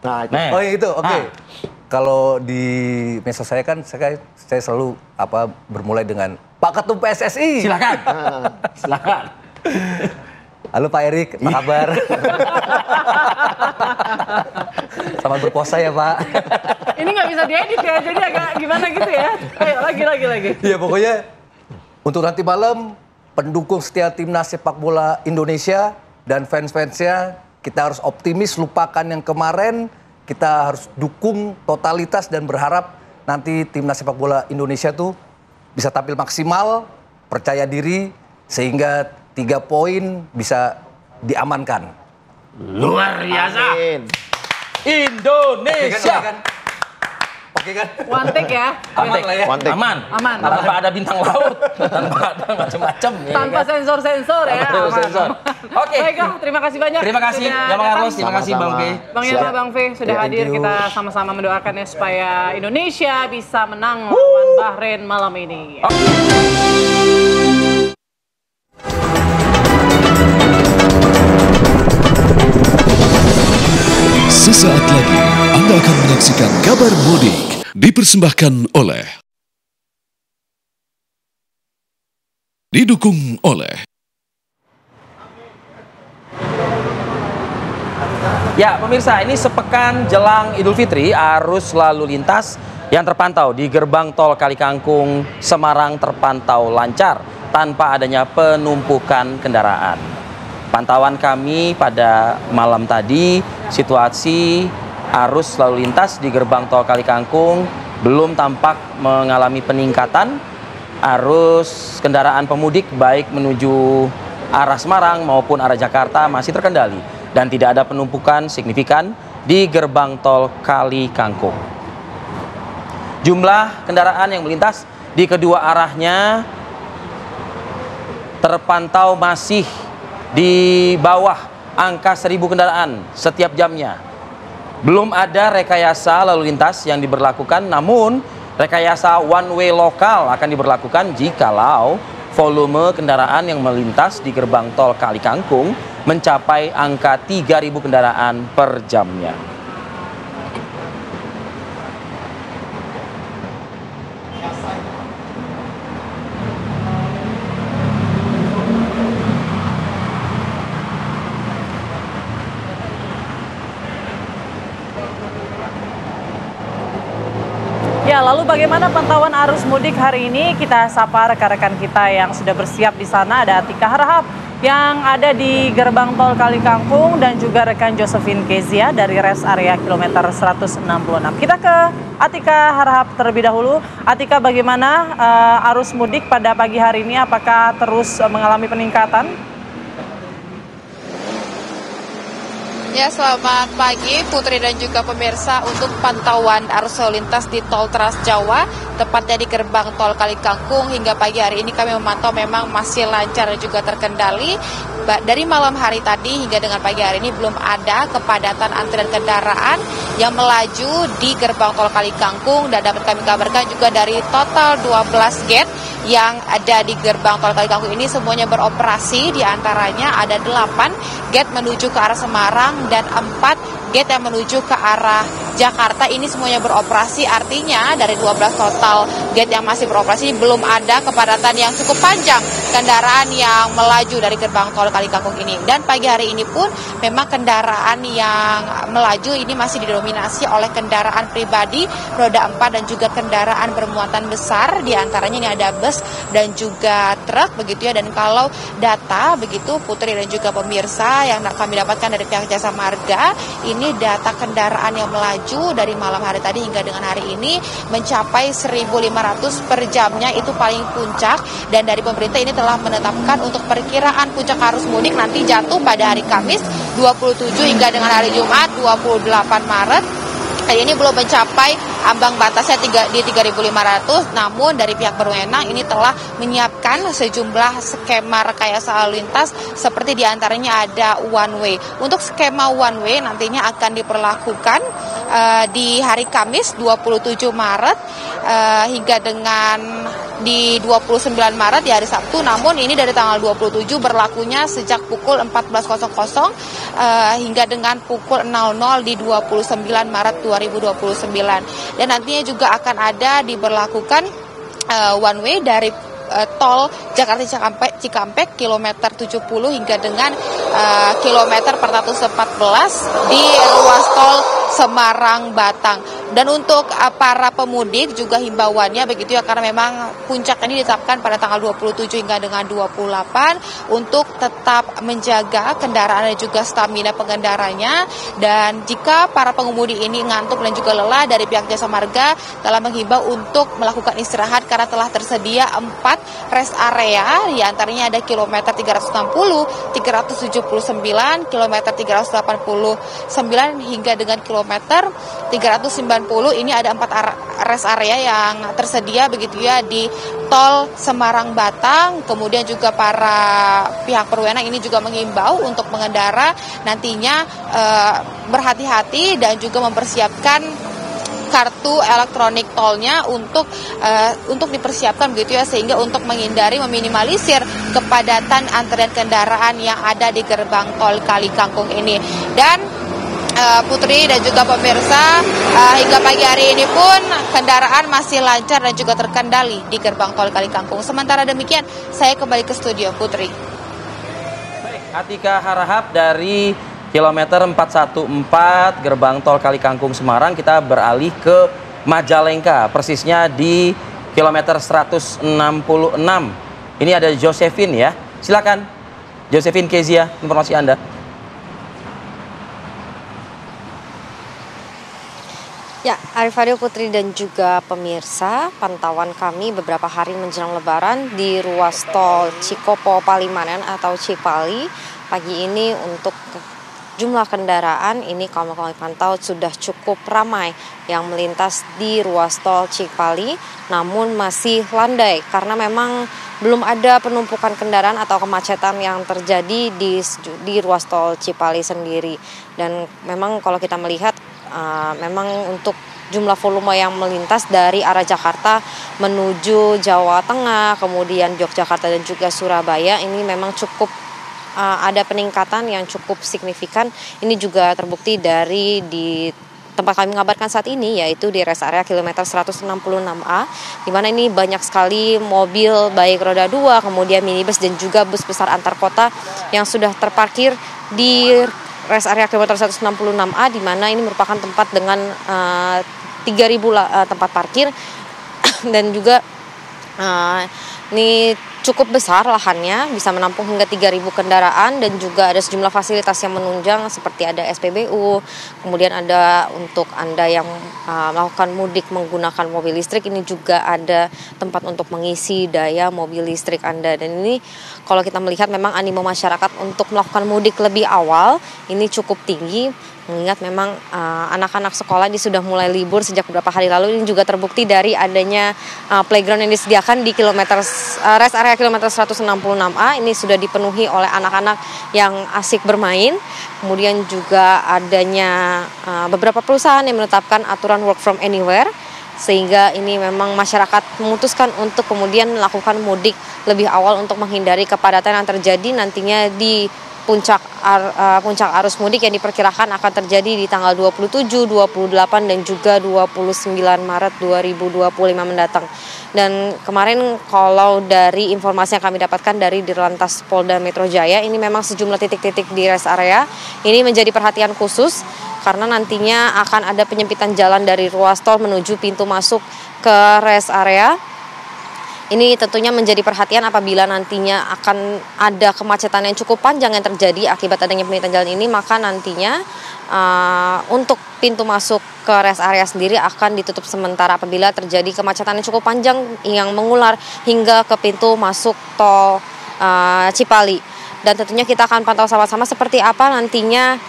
Nah, oh itu, oke. Kalau di medsos saya kan saya selalu bermulai dengan Pak Ketum PSSI. Silakan. Silakan. Halo Pak Erik, apa kabar? Selamat berpuasa ya Pak. Ini nggak bisa diedit ya, jadi agak gimana gitu ya. Ayo lagi. Ya pokoknya untuk nanti malam pendukung setia timnas sepak bola Indonesia dan fans-fansnya kita harus optimis, lupakan yang kemarin. Kita harus dukung totalitas dan berharap nanti timnas sepak bola Indonesia tuh bisa tampil maksimal, percaya diri, sehingga 3 poin bisa diamankan. Luar biasa. Indonesia. Oke kan? One take ya. Aman. Tanpa ada bintang laut, tanpa ada macam-macam. Tanpa sensor-sensor ya. Oke. Baiklah, terima kasih banyak. Terima kasih Yama Carlos, terima kasih Bang Fe. Bang Yama, Bang Fe sudah hadir. Kita sama-sama mendoakan ya supaya Indonesia bisa menang lawan Bahrain malam ini. Sesaat lagi Anda akan menyaksikan Kabar Mudik dipersembahkan oleh, didukung oleh. Ya pemirsa, ini sepekan jelang Idul Fitri, arus lalu lintas Yang terpantau di gerbang tol Kalikangkung Semarang terpantau lancar tanpa adanya penumpukan kendaraan. Pantauan kami pada malam tadi, situasi arus lalu lintas di gerbang tol Kalikangkung belum tampak mengalami peningkatan. Arus kendaraan pemudik baik menuju arah Semarang maupun arah Jakarta masih terkendali dan tidak ada penumpukan signifikan di gerbang tol Kalikangkung. Jumlah kendaraan yang melintas di kedua arahnya terpantau masih di bawah angka 1.000 kendaraan setiap jamnya. Belum ada rekayasa lalu lintas yang diberlakukan, namun rekayasa one way lokal akan diberlakukan jikalau volume kendaraan yang melintas di gerbang tol Kalikangkung mencapai angka 3.000 kendaraan per jamnya. Ya, lalu bagaimana pantauan arus mudik hari ini? Kita sapa rekan-rekan kita yang sudah bersiap di sana. Ada Atika Harahap yang ada di gerbang tol Kalikangkung dan juga rekan Josephine Kezia dari rest area kilometer 166. Kita ke Atika Harahap terlebih dahulu. Atika, bagaimana arus mudik pada pagi hari ini? Apakah terus mengalami peningkatan? Ya, selamat pagi Putri dan juga pemirsa. Untuk pantauan arus lalu lintas di tol Trans Jawa, tepatnya di gerbang tol Kalikangkung, hingga pagi hari ini kami memantau memang masih lancar dan juga terkendali. Dari malam hari tadi hingga dengan pagi hari ini belum ada kepadatan antrian kendaraan yang melaju di gerbang tol Kalikangkung, dan dapat kami kabarkan juga dari total 12 gate yang ada di gerbang tol Kalikangkung ini semuanya beroperasi. Di antaranya ada 8 gate menuju ke arah Semarang dan 4 gate yang menuju ke arah Jakarta. Ini semuanya beroperasi, artinya dari 12 total gate yang masih beroperasi belum ada kepadatan yang cukup panjang kendaraan yang melaju dari gerbang tol Kalikangkung ini. Dan pagi hari ini pun memang kendaraan yang melaju ini masih didominasi oleh kendaraan pribadi roda 4 dan juga kendaraan bermuatan besar. Di antaranya ini ada bus dan juga truk begitu ya. Dan kalau data begitu Putri dan juga pemirsa yang kami dapatkan dari pihak Jasa Marga, ini data kendaraan yang melaju dari malam hari tadi hingga dengan hari ini mencapai 1.500 per jamnya, itu paling puncak. Dan dari pemerintah ini telah menetapkan untuk perkiraan puncak arus mudik nanti jatuh pada hari Kamis 27 hingga dengan hari Jumat 28 Maret. Ini belum mencapai ambang batasnya di 3.500, namun dari pihak berwenang ini telah menyiapkan sejumlah skema rekayasa lalu lintas, seperti diantaranya ada one way. Untuk skema one way nantinya akan diperlakukan di hari Kamis 27 Maret hingga dengan di 29 Maret di hari Sabtu, namun ini dari tanggal 27 berlakunya sejak pukul 14.00 hingga dengan pukul 00 di 29 Maret 2029. Dan nantinya juga akan ada diberlakukan one way dari tol Jakarta Cikampek kilometer 70 hingga dengan kilometer 414 di ruas tol Semarang Batang. Dan untuk para pemudik juga himbauannya begitu ya, karena memang puncak ini ditetapkan pada tanggal 27 hingga dengan 28 untuk tetap menjaga kendaraan dan juga stamina pengendaranya. Dan jika para pengemudi ini ngantuk dan juga lelah, dari pihak Jasa Marga telah menghimbau untuk melakukan istirahat karena telah tersedia 4 rest area, di antaranya ada kilometer 360, 379, kilometer 389 hingga dengan kilometer 390. Ini ada 4 rest area yang tersedia begitu ya di tol Semarang Batang. Kemudian juga para pihak berwenang ini juga mengimbau untuk pengendara nantinya berhati-hati dan juga mempersiapkan kartu elektronik tolnya untuk dipersiapkan begitu ya, sehingga untuk menghindari meminimalisir kepadatan antrian kendaraan yang ada di gerbang tol Kalikangkung ini. Dan Putri dan juga pemirsa, hingga pagi hari ini pun kendaraan masih lancar dan juga terkendali di gerbang tol Kalikangkung. Sementara demikian, saya kembali ke studio, Putri. Baik, Atika Harahap dari kilometer 414 gerbang tol Kalikangkung Semarang. Kita beralih ke Majalengka, persisnya di kilometer 166. Ini ada Josephine ya. Silakan Josephine Kezia, informasi Anda. Ya, Arif Fadil, Putri dan juga pemirsa, pantauan kami beberapa hari menjelang Lebaran di ruas tol Cikopo Palimanan atau Cipali pagi ini untuk jumlah kendaraan ini kalau kami pantau sudah cukup ramai yang melintas di ruas tol Cipali, namun masih landai karena memang belum ada penumpukan kendaraan atau kemacetan yang terjadi di ruas tol Cipali sendiri. Dan memang kalau kita melihat memang untuk jumlah volume yang melintas dari arah Jakarta menuju Jawa Tengah, kemudian Yogyakarta dan juga Surabaya ini memang cukup ada peningkatan yang cukup signifikan. Ini juga terbukti dari di tempat kami mengabarkan saat ini, yaitu di rest area kilometer 166A, di mana ini banyak sekali mobil baik roda 2, kemudian minibus dan juga bus besar antar kota yang sudah terparkir di rest area kilometer 166A, di mana ini merupakan tempat dengan 3.000 tempat parkir dan juga ini cukup besar lahannya, bisa menampung hingga 3.000 kendaraan dan juga ada sejumlah fasilitas yang menunjang seperti ada SPBU, kemudian ada untuk Anda yang melakukan mudik menggunakan mobil listrik, ini juga ada tempat untuk mengisi daya mobil listrik Anda. Dan ini kalau kita melihat memang animo masyarakat untuk melakukan mudik lebih awal ini cukup tinggi, mengingat memang anak-anak sekolah ini sudah mulai libur sejak beberapa hari lalu. Ini juga terbukti dari adanya playground yang disediakan di rest area kilometer 166A ini sudah dipenuhi oleh anak-anak yang asik bermain. Kemudian juga adanya beberapa perusahaan yang menetapkan aturan work from anywhere, sehingga ini memang masyarakat memutuskan untuk kemudian melakukan mudik lebih awal untuk menghindari kepadatan yang terjadi nantinya di puncak arus mudik yang diperkirakan akan terjadi di tanggal 27, 28 dan juga 29 Maret 2025 mendatang. Dan kemarin kalau dari informasi yang kami dapatkan dari Dirlantas Polda Metro Jaya, ini memang sejumlah titik-titik di rest area ini menjadi perhatian khusus karena nantinya akan ada penyempitan jalan dari ruas tol menuju pintu masuk ke rest area. Ini tentunya menjadi perhatian apabila nantinya akan ada kemacetan yang cukup panjang yang terjadi akibat adanya penyempitan jalan ini, maka nantinya untuk pintu masuk ke rest area sendiri akan ditutup sementara apabila terjadi kemacetan yang cukup panjang yang mengular hingga ke pintu masuk tol Cipali. Dan tentunya kita akan pantau sama-sama seperti apa nantinya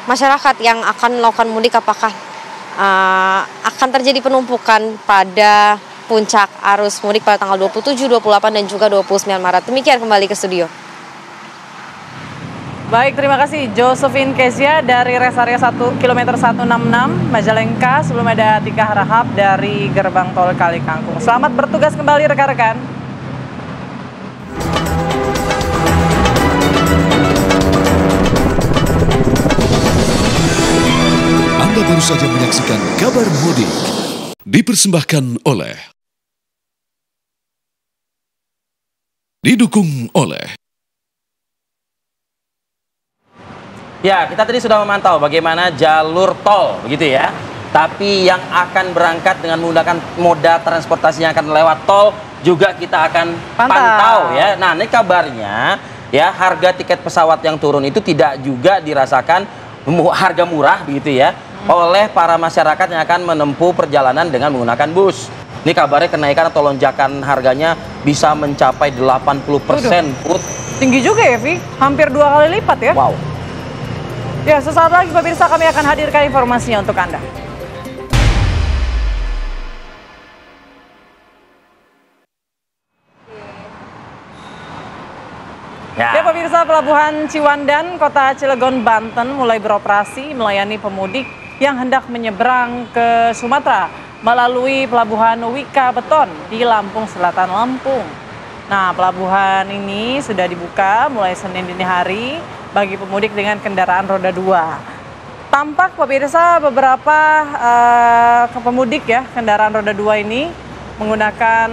masyarakat yang akan melakukan mudik, apakah akan terjadi penumpukan pada puncak arus mudik pada tanggal 27, 28 dan juga 29 Maret. Demikian kembali ke studio. Baik, terima kasih Josephine Kezia dari rest area kilometer 166 Majalengka. Sebelum ada Tika Harahap dari gerbang tol Kali Kangkung. Selamat bertugas kembali rekan-rekan. Anda baru saja menyaksikan kabar mudik dipersembahkan oleh didukung oleh. Ya, kita tadi sudah memantau bagaimana jalur tol, begitu ya. Tapi yang akan berangkat dengan menggunakan moda transportasi yang akan lewat tol juga kita akan pantau ya. Nah, ini kabarnya ya, harga tiket pesawat yang turun itu tidak juga dirasakan harga murah begitu ya oleh para masyarakat yang akan menempuh perjalanan dengan menggunakan bus. Ini kabarnya kenaikan atau lonjakan harganya bisa mencapai 80%. Tinggi juga ya, Vi? Hampir 2 kali lipat ya? Wow. Ya, sesaat lagi pemirsa kami akan hadirkan informasinya untuk Anda. Ya, pemirsa, Pelabuhan Ciwandan, Kota Cilegon, Banten mulai beroperasi melayani pemudik yang hendak menyeberang ke Sumatera melalui Pelabuhan Wika Beton di Lampung Selatan, Lampung. Nah, pelabuhan ini sudah dibuka mulai Senin dini hari bagi pemudik dengan kendaraan roda 2. Tampak pemirsa beberapa pemudik ya kendaraan roda 2 ini menggunakan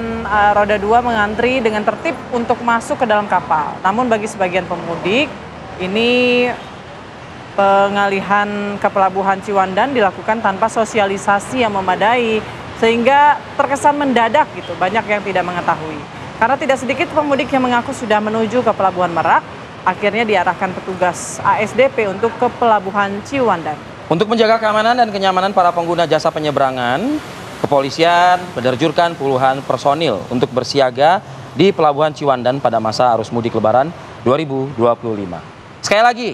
roda 2 mengantri dengan tertib untuk masuk ke dalam kapal. Namun bagi sebagian pemudik ini pengalihan ke pelabuhan Ciwandan dilakukan tanpa sosialisasi yang memadai, sehingga terkesan mendadak gitu, banyak yang tidak mengetahui. Karena tidak sedikit pemudik yang mengaku sudah menuju ke Pelabuhan Merak, akhirnya diarahkan petugas ASDP untuk ke Pelabuhan Ciwandan. Untuk menjaga keamanan dan kenyamanan para pengguna jasa penyeberangan, kepolisian menerjunkan puluhan personil untuk bersiaga di Pelabuhan Ciwandan pada masa arus mudik Lebaran 2025. Sekali lagi,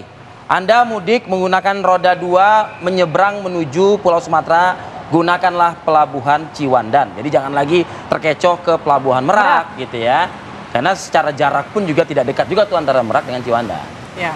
Anda mudik menggunakan roda 2 menyeberang menuju Pulau Sumatera, gunakanlah Pelabuhan Ciwandan. Jadi jangan lagi terkecoh ke Pelabuhan Merak gitu ya. Karena secara jarak pun juga tidak dekat juga tuh antara Merak dengan Ciwandan. Ya.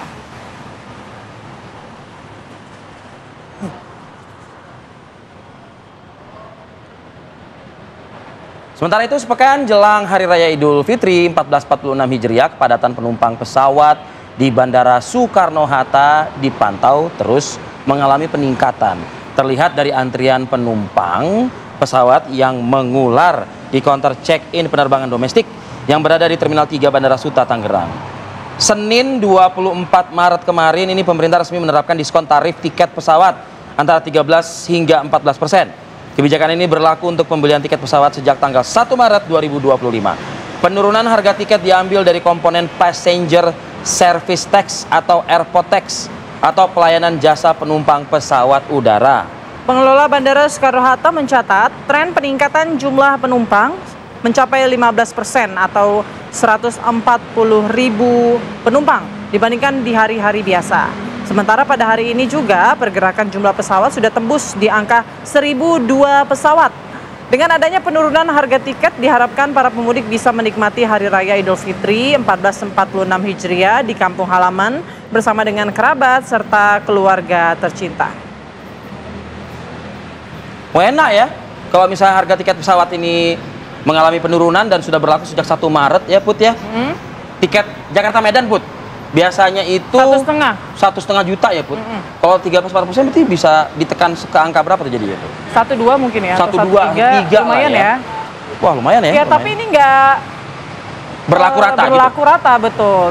Sementara itu, sepekan jelang Hari Raya Idul Fitri 1446 Hijriah, kepadatan penumpang pesawat di Bandara Soekarno-Hatta dipantau terus mengalami peningkatan. Terlihat dari antrian penumpang pesawat yang mengular di counter check-in penerbangan domestik yang berada di Terminal 3 Bandara Suta, Tangerang. Senin 24 Maret kemarin ini pemerintah resmi menerapkan diskon tarif tiket pesawat antara 13 hingga 14%. Kebijakan ini berlaku untuk pembelian tiket pesawat sejak tanggal 1 Maret 2025. Penurunan harga tiket diambil dari komponen passenger service tax atau airport tax atau pelayanan jasa penumpang pesawat udara. Pengelola Bandara Soekarno-Hatta mencatat tren peningkatan jumlah penumpang mencapai 15% atau 140.000 penumpang dibandingkan di hari-hari biasa. Sementara pada hari ini juga pergerakan jumlah pesawat sudah tembus di angka 1.002 pesawat. Dengan adanya penurunan harga tiket, diharapkan para pemudik bisa menikmati Hari Raya Idul Fitri 1446 Hijriah di kampung halaman bersama dengan kerabat serta keluarga tercinta. Enak ya, kalau misalnya harga tiket pesawat ini mengalami penurunan dan sudah berlaku sejak 1 Maret ya Put ya. Tiket Jakarta Medan Put, biasanya itu 1,5 juta ya Put. Kalau 13-14% berarti bisa ditekan ke angka berapa tuh jadi itu? 1,2 mungkin ya, 1,2, 3 lumayan ya. Wah lumayan ya. Ya lumayan. Tapi ini nggak berlaku rata berlaku gitu. Rata, betul.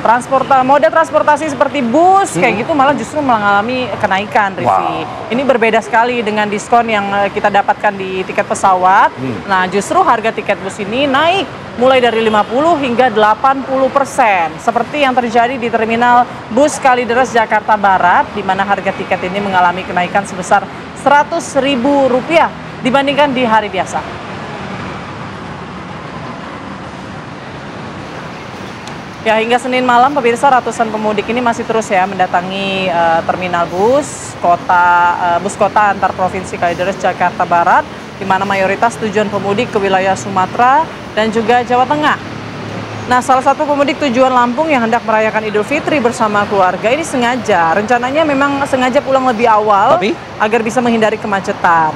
Moda transportasi seperti bus kayak gitu malah justru mengalami kenaikan, Rifi. Ini berbeda sekali dengan diskon yang kita dapatkan di tiket pesawat. Nah, justru harga tiket bus ini naik mulai dari 50 hingga 80%. Seperti yang terjadi di Terminal Bus Kalideres Jakarta Barat, di mana harga tiket ini mengalami kenaikan sebesar Rp100.000 dibandingkan di hari biasa. Ya, hingga Senin malam pemirsa, ratusan pemudik ini masih terus ya mendatangi terminal bus kota antar provinsi Kalideres Jakarta Barat, di mana mayoritas tujuan pemudik ke wilayah Sumatera dan juga Jawa Tengah. Nah, salah satu pemudik tujuan Lampung yang hendak merayakan Idul Fitri bersama keluarga ini rencananya memang sengaja pulang lebih awal agar bisa menghindari kemacetan.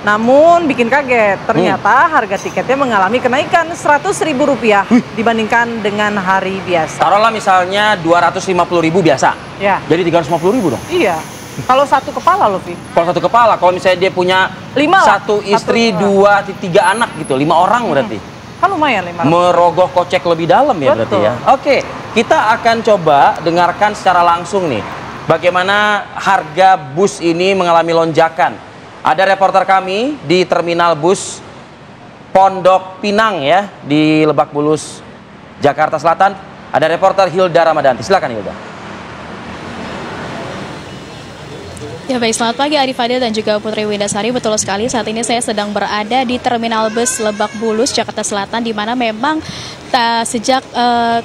Namun bikin kaget, ternyata harga tiketnya mengalami kenaikan Rp100.000 dibandingkan dengan hari biasa. Taruhlah misalnya 250.000 biasa. Ya. Jadi 350.000 dong. Iya. Kalau satu kepala loh, Vi. Kalau satu kepala, kalau misalnya dia punya 1 istri, 2, 3 anak gitu, 5 orang berarti. Kan lumayan 5 orang. Merogoh kocek lebih dalam ya. Betul. Berarti ya. Oke, kita akan coba dengarkan secara langsung nih bagaimana harga bus ini mengalami lonjakan. Ada reporter kami di Terminal Bus Pondok Pinang ya, di Lebak Bulus, Jakarta Selatan. Ada reporter Hilda Ramadanti. Silakan Hilda. Ya baik, selamat pagi Arif Fadil dan juga Putri Windasari. Betul sekali, saat ini saya sedang berada di Terminal Bus Lebak Bulus, Jakarta Selatan, di mana memang sejak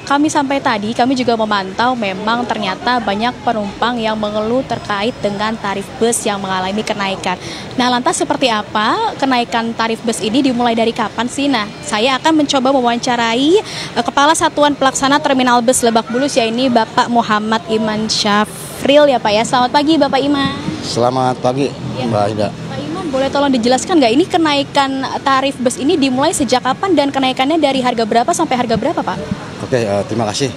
kami sampai tadi, kami juga memantau memang ternyata banyak penumpang yang mengeluh terkait dengan tarif bus yang mengalami kenaikan. Nah, lantas seperti apa kenaikan tarif bus ini, dimulai dari kapan sih? Nah, saya akan mencoba mewawancarai Kepala Satuan Pelaksana Terminal Bus Lebak Bulus, yaitu Bapak Muhammad Iman Syafril ya Pak ya. Selamat pagi Bapak Iman. Selamat pagi Mbak Ida. Pak Iman, boleh tolong dijelaskan nggak ini kenaikan tarif bus ini dimulai sejak kapan dan kenaikannya dari harga berapa sampai harga berapa Pak? Oke, terima kasih.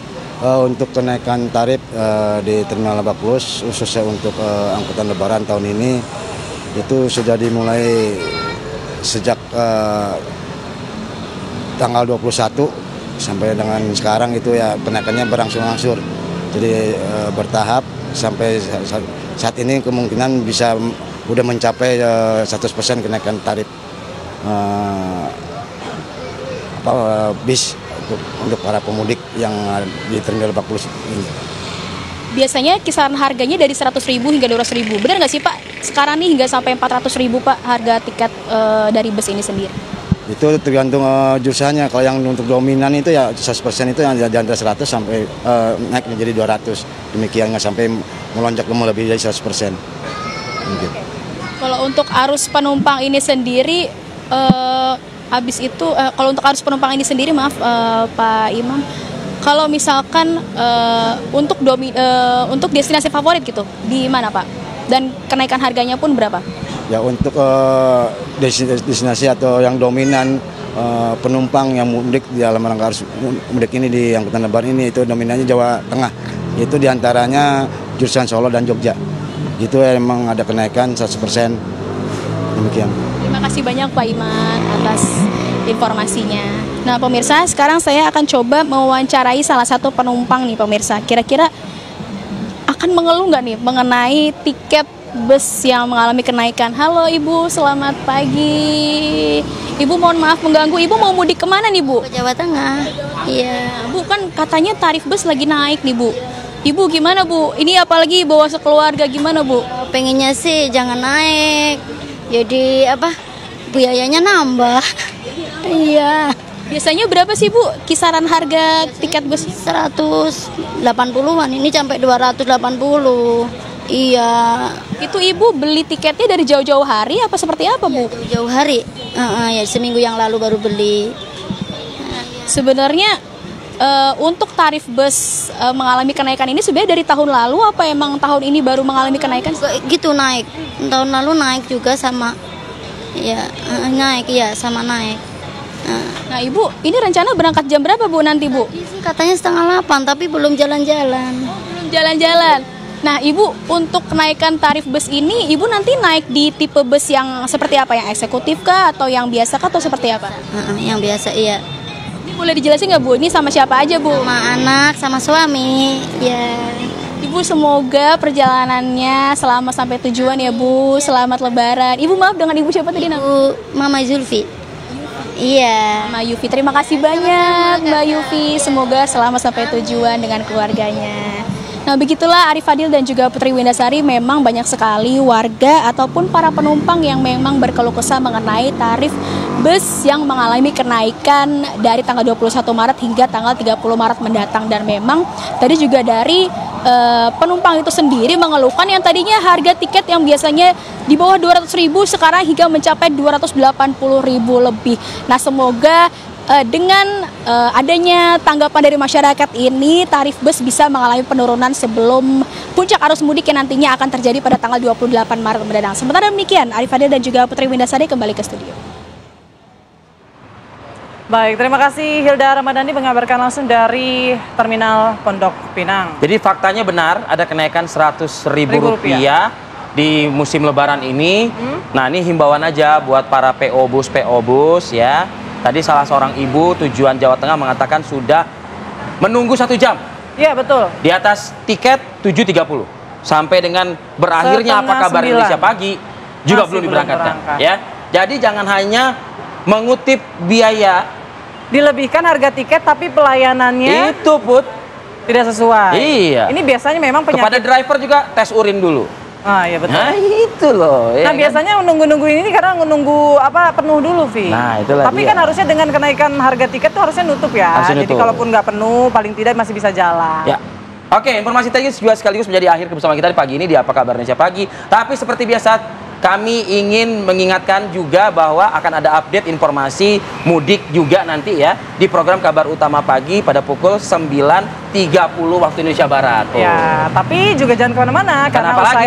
Untuk kenaikan tarif di Terminal Lebak Bulus khususnya untuk angkutan Lebaran tahun ini itu sudah dimulai sejak tanggal 21 sampai dengan sekarang itu ya kenaikannya berangsur-angsur. Jadi bertahap sampai saat ini kemungkinan bisa udah mencapai 100% kenaikan tarif bis untuk para pemudik yang di Terminal Lebak Bulus ini. Biasanya kisaran harganya dari 100.000 hingga 200.000. Benar nggak sih Pak? Sekarang nih hingga sampai 400.000 Pak harga tiket dari bus ini sendiri. Itu tergantung jurusannya. Kalau yang untuk dominan itu ya 100% itu yang di antara 100 sampai naik menjadi 200. Demikian nggak sampai melonjak ke lebih dari 100%. Mungkin. Kalau untuk arus penumpang ini sendiri, habis itu kalau untuk arus penumpang ini sendiri, maaf Pak Imam, kalau misalkan untuk destinasi favorit gitu, di mana Pak? Dan kenaikan harganya pun berapa? Ya untuk destinasi atau yang dominan penumpang yang mudik di dalam rangka arus mudik ini di angkutan lebaran ini, itu dominannya Jawa Tengah. Itu diantaranya jurusan Solo dan Jogja. Itu emang ada kenaikan 100%. Demikian. Terima kasih banyak Pak Iman atas informasinya. Nah pemirsa, sekarang saya akan coba mewawancarai salah satu penumpang nih pemirsa. Kira-kira akan mengeluh nggak nih mengenai tiket bus yang mengalami kenaikan. Halo Ibu, selamat pagi. Ibu mohon maaf mengganggu, Ibu mau mudik kemana nih Bu? Ke Jawa Tengah. Iya. Bu, kan katanya tarif bus lagi naik nih Bu. Ibu gimana Bu? Ini apalagi bawa sekeluarga, gimana Bu? Pengennya sih jangan naik. Jadi biayanya nambah. Iya. Biasanya berapa sih Bu kisaran harga tiket bus? 180-an, ini sampai 280. Iya. Itu Ibu beli tiketnya dari jauh-jauh hari apa seperti apa Bu? Jauh hari. Ya seminggu yang lalu baru beli. Sebenarnya untuk tarif bus mengalami kenaikan ini sebenarnya dari tahun lalu apa emang tahun ini baru mengalami kenaikan? Gitu naik. Tahun lalu naik juga sama. Ya, naik ya sama naik. Nah Ibu, ini rencana berangkat jam berapa Bu nanti Bu? Katanya 7:30 tapi belum jalan-jalan. Belum jalan-jalan. Nah Ibu, untuk kenaikan tarif bus ini Ibu nanti naik di tipe bus yang seperti apa? Yang eksekutif kah atau yang biasa kah atau seperti apa? Yang biasa iya. Ini boleh dijelasin nggak Bu? Ini sama siapa aja Bu? Sama anak, sama suami. Ya. Ibu semoga perjalanannya selamat sampai tujuan ya Bu. Selamat Lebaran. Ibu maaf dengan Ibu siapa tadi? Mama Zulfi. Iya. Mbak Yufi, terima kasih banyak Mbak Yufi. Semoga selamat sampai tujuan dengan keluarganya. Nah begitulah Arif Fadil dan juga Putri Windasari, memang banyak sekali warga ataupun para penumpang yang memang berkeluh kesah mengenai tarif bus yang mengalami kenaikan dari tanggal 21 Maret hingga tanggal 30 Maret mendatang. Dan memang tadi juga dari penumpang itu sendiri mengeluhkan yang tadinya harga tiket yang biasanya di bawah 200.000 sekarang hingga mencapai 280.000 lebih. Nah semoga dengan adanya tanggapan dari masyarakat ini, tarif bus bisa mengalami penurunan sebelum puncak arus mudik yang nantinya akan terjadi pada tanggal 28 Maret mendatang. Sementara demikian, Arif Fadil dan juga Putri Windasari kembali ke studio. Baik, terima kasih Hilda Ramadhani mengabarkan langsung dari Terminal Pondok Pinang. Jadi faktanya benar, ada kenaikan Rp100.000 di musim Lebaran ini. Nah ini himbauan aja buat para PO bus ya. Tadi salah seorang ibu tujuan Jawa Tengah mengatakan sudah menunggu 1 jam. Iya betul. Di atas tiket 7.30 sampai dengan berakhirnya apa kabar 8:30 Indonesia pagi juga belum diberangkatkan. Ya, jadi jangan hanya mengutip biaya, dilebihkan harga tiket tapi pelayanannya itu Put tidak sesuai. Iya. Ini biasanya memang penyakit. Kepada driver juga tes urin dulu. Ah iya betul. Nah itu loh. Nah biasanya nunggu-nunggu ini karena nunggu penuh dulu Vi. Nah itulah. Tapi kan harusnya dengan kenaikan harga tiket tuh harusnya nutup ya. Harusnya Jadi kalaupun nggak penuh paling tidak masih bisa jalan. Ya. Oke, informasi tadi juga sekaligus menjadi akhir kebersamaan kita di pagi ini di Apa Kabar Indonesia Pagi. Tapi seperti biasa kami ingin mengingatkan juga bahwa akan ada update informasi mudik juga nanti ya di program Kabar Utama Pagi pada pukul 9.30 waktu Indonesia Barat. Ya, tapi juga jangan kemana-mana karena usai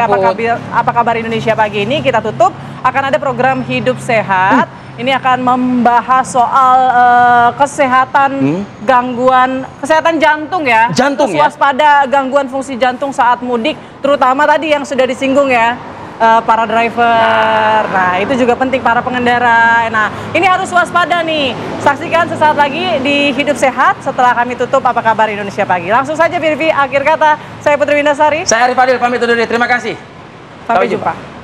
apa kabar Indonesia Pagi ini kita tutup akan ada program Hidup Sehat. Ini akan membahas soal kesehatan gangguan kesehatan jantung ya. Jantung ya. Waspada gangguan fungsi jantung saat mudik, terutama tadi yang sudah disinggung ya. para driver. Nah, itu juga penting para pengendara. Nah, ini harus waspada nih. Saksikan sesaat lagi di Hidup Sehat setelah kami tutup Apa Kabar Indonesia Pagi. Langsung saja Birvi, akhir kata. Saya Putri Windasari. Saya Arif Fadil, pamit undur diri. Terima kasih. Sampai jumpa.